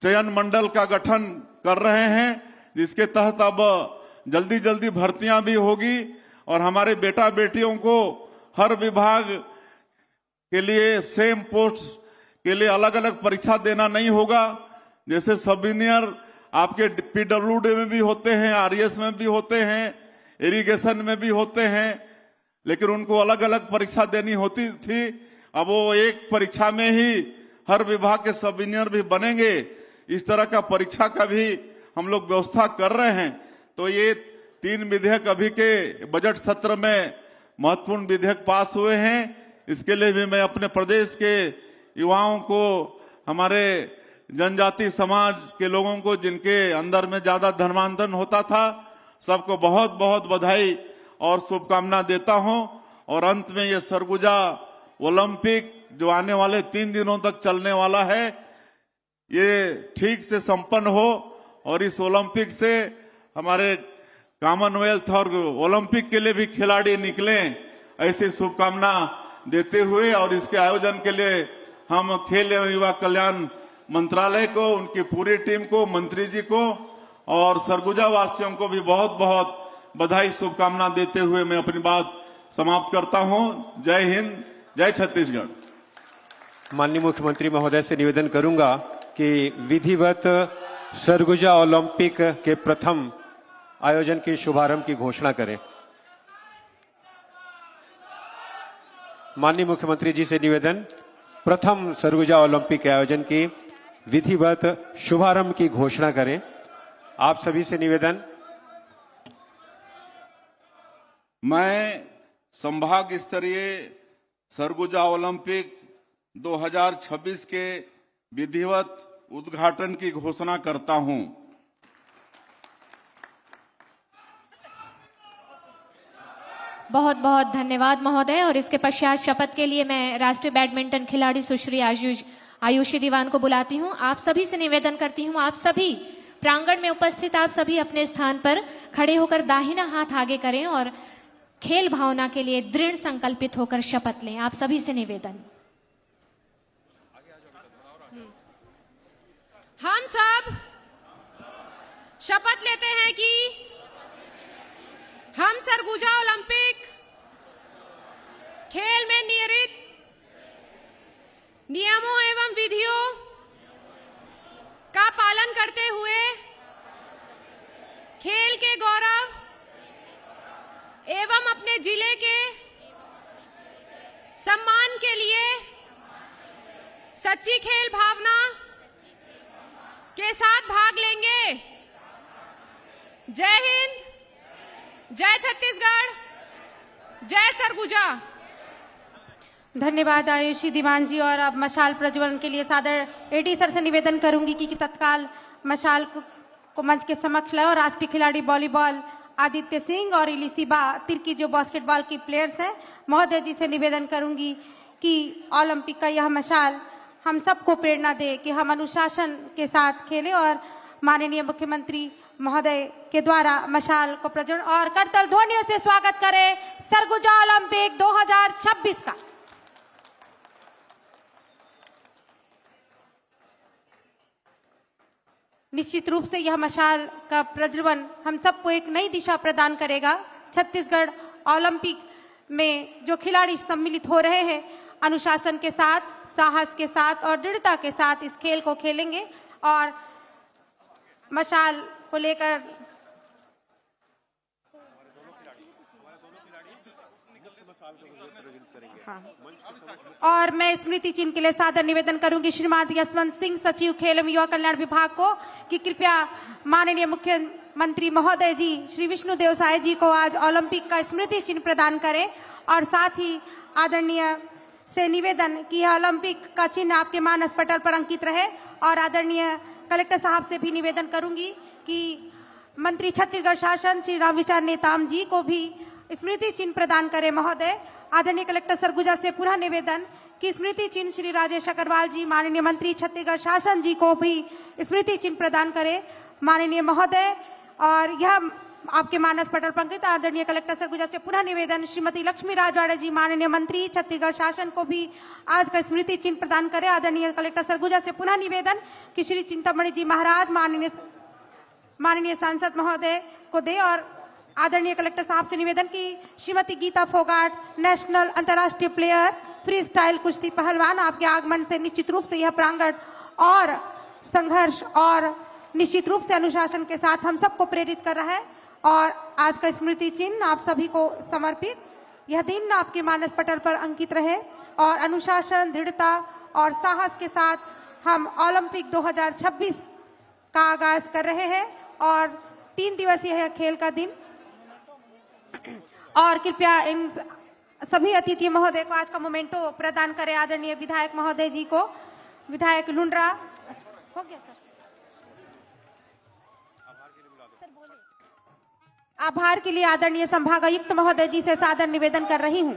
चयन मंडल का गठन कर रहे हैं, जिसके तहत अब जल्दी जल्दी भर्तियां भी होगी और हमारे बेटा बेटियों को हर विभाग के लिए सेम पोस्ट के लिए अलग अलग परीक्षा देना नहीं होगा। जैसे सब इंजीनियर आपके पीडब्ल्यूडी में भी होते हैं, आरएस में भी होते हैं, इरिगेशन में भी होते हैं, लेकिन उनको अलग अलग परीक्षा देनी होती थी। अब वो एक परीक्षा में ही हर विभाग के सब इंजीनियर भी बनेंगे। इस तरह का परीक्षा का भी हम लोग व्यवस्था कर रहे हैं। तो ये 3 विधेयक अभी के बजट सत्र में महत्वपूर्ण विधेयक पास हुए हैं। इसके लिए भी मैं अपने प्रदेश के युवाओं को, हमारे जनजाति समाज के लोगों को, जिनके अंदर में ज्यादा धर्मांतरण होता था, सबको बहुत बहुत बधाई और शुभकामना देता हूं। और अंत में ये सरगुजा ओलंपिक जो आने वाले 3 दिनों तक चलने वाला है, ये ठीक से संपन्न हो और इस ओलंपिक से हमारे कॉमनवेल्थ और ओलंपिक के लिए भी खिलाड़ी निकले, ऐसी शुभकामना देते हुए और इसके आयोजन के लिए हम खेल एवं युवा कल्याण मंत्रालय को, उनकी पूरी टीम को, मंत्री जी को और सरगुजा वासियों को भी बहुत बहुत बधाई शुभकामना देते हुए मैं अपनी बात समाप्त करता हूं। जय हिंद, जय छत्तीसगढ़। माननीय मुख्यमंत्री महोदय से निवेदन करूंगा कि विधिवत सरगुजा ओलंपिक के प्रथम आयोजन के शुभारंभ की घोषणा करें। माननीय मुख्यमंत्री जी से निवेदन, प्रथम सरगुजा ओलंपिक के आयोजन की विधिवत शुभारंभ की घोषणा करें। आप सभी से निवेदन। मैं संभाग स्तरीय सरगुजा ओलंपिक 2026 के विधिवत उद्घाटन की घोषणा करता हूं। बहुत बहुत धन्यवाद महोदय। और इसके पश्चात शपथ के लिए मैं राष्ट्रीय बैडमिंटन खिलाड़ी सुश्री आयुषी दीवान को बुलाती हूं। आप सभी से निवेदन करती हूं, आप सभी प्रांगण में उपस्थित आप सभी अपने स्थान पर खड़े होकर दाहिना हाथ आगे करें और खेल भावना के लिए दृढ़ संकल्पित होकर शपथ लें। आप सभी से निवेदन। हम सब शपथ लेते हैं कि हम सरगुजा ओलंपिक खेल में नियमित नियमों एवं विधियों का पालन करते हुए खेल के गौरव एवं अपने जिले के सम्मान के लिए सच्ची खेल भावना के साथ भाग लेंगे। जय हिंद, जय छत्तीसगढ़, जय सरगुजा। धन्यवाद आयुषी दीवान जी। और अब मशाल प्रज्वलन के लिए सादर एडी सर से निवेदन करूंगी कि तत्काल मशाल को मंच के समक्ष लाए और राष्ट्रीय खिलाड़ी वॉलीबॉल आदित्य सिंह और इलिसिबा तिर्की जो बास्केटबॉल की प्लेयर्स हैं, महोदय जी से निवेदन करूंगी कि ओलंपिक का यह मशाल हम सबको प्रेरणा दे कि हम अनुशासन के साथ खेलें और माननीय मुख्यमंत्री महोदय के द्वारा मशाल को प्रज्वलन और करतल ध्वनियों से स्वागत करें सरगुजा ओलंपिक 2026 का। निश्चित रूप से यह मशाल का प्रज्वलन हम सबको एक नई दिशा प्रदान करेगा। छत्तीसगढ़ ओलंपिक में जो खिलाड़ी सम्मिलित हो रहे हैं, अनुशासन के साथ, साहस के साथ और दृढ़ता के साथ इस खेल को खेलेंगे और मशाल को लेकर हाँ। और मैं स्मृति चिन्ह के लिए सादर निवेदन करूंगी श्रीमती यशवंत सिंह, सचिव खेल एवं युवा कल्याण विभाग को, कि कृपया माननीय मुख्यमंत्री महोदय जी श्री विष्णु देव साय जी को आज ओलंपिक का स्मृति चिन्ह प्रदान करें। और साथ ही आदरणीय से निवेदन कि यह ओलंपिक का चिन्ह आपके मानस पटल पर अंकित रहे। और आदरणीय कलेक्टर साहब से भी निवेदन करूंगी कि मंत्री छत्तीसगढ़ शासन श्री रामविचार नेताम जी को भी स्मृति चिन्ह प्रदान करें महोदय। आदरणीय कलेक्टर सरगुजा से पुनः निवेदन कि स्मृति चिन्ह श्री राजेश अग्रवाल जी माननीय मंत्री छत्तीसगढ़ शासन जी को भी स्मृति चिन्ह प्रदान करें माननीय महोदय। और यह आपके मानस पटल पर अंकित। आदरणीय कलेक्टर सरगुजा से पुनः निवेदन श्रीमती लक्ष्मी राजवाड़े जी माननीय मंत्री छत्तीसगढ़ शासन को भी आज का स्मृति चिन्ह प्रदान करें। आदरणीय कलेक्टर सरगुजा से पुनः निवेदन कि श्री चिंतामणि जी महाराज माननीय सांसद महोदय को दे और आदरणीय कलेक्टर साहब से निवेदन की श्रीमती गीता फोगाट, नेशनल अंतर्राष्ट्रीय प्लेयर, फ्री स्टाइल कुश्ती पहलवान, आपके आगमन से निश्चित रूप से यह प्रांगण और संघर्ष और निश्चित रूप से अनुशासन के साथ हम सबको प्रेरित कर रहा है। और आज का स्मृति चिन्ह आप सभी को समर्पित। यह दिन आपके मानस पटल पर अंकित रहे और अनुशासन, दृढ़ता और साहस के साथ हम ओलंपिक 2026 का आगाज कर रहे हैं और 3 दिवसीय है खेल का दिन। और कृपया इन सभी अतिथि महोदय को आज का मोमेंटो प्रदान करें आदरणीय विधायक महोदय जी को। विधायक लुंड्रा, हो गया सर। आभार के लिए आदरणीय संभागायुक्त महोदय जी से सादर निवेदन कर रही हूं।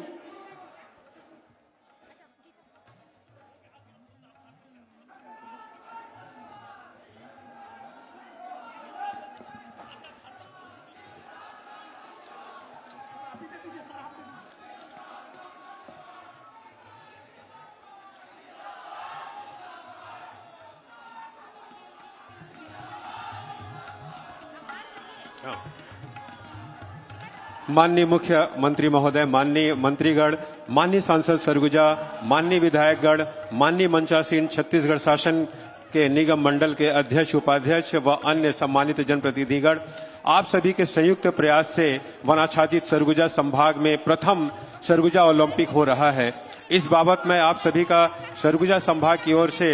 माननीय मुख्यमंत्री महोदय, माननीय मंत्रीगण, माननीय सांसद सरगुजा, माननीय विधायकगण, माननीय मंचासीन, छत्तीसगढ़ शासन के निगम मंडल के अध्यक्ष, उपाध्यक्ष व अन्य सम्मानित जनप्रतिनिधिगण, आप सभी के संयुक्त प्रयास से वनाच्छादित सरगुजा संभाग में प्रथम सरगुजा ओलंपिक हो रहा है। इस बाबत मैं आप सभी का सरगुजा संभाग की ओर से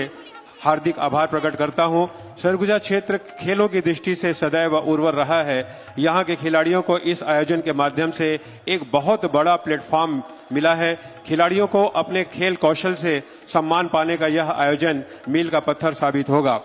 हार्दिक आभार प्रकट करता हूं। सरगुजा क्षेत्र खेलों की दृष्टि से सदैव उर्वर रहा है। यहां के खिलाड़ियों को इस आयोजन के माध्यम से एक बहुत बड़ा प्लेटफॉर्म मिला है। खिलाड़ियों को अपने खेल कौशल से सम्मान पाने का यह आयोजन मील का पत्थर साबित होगा।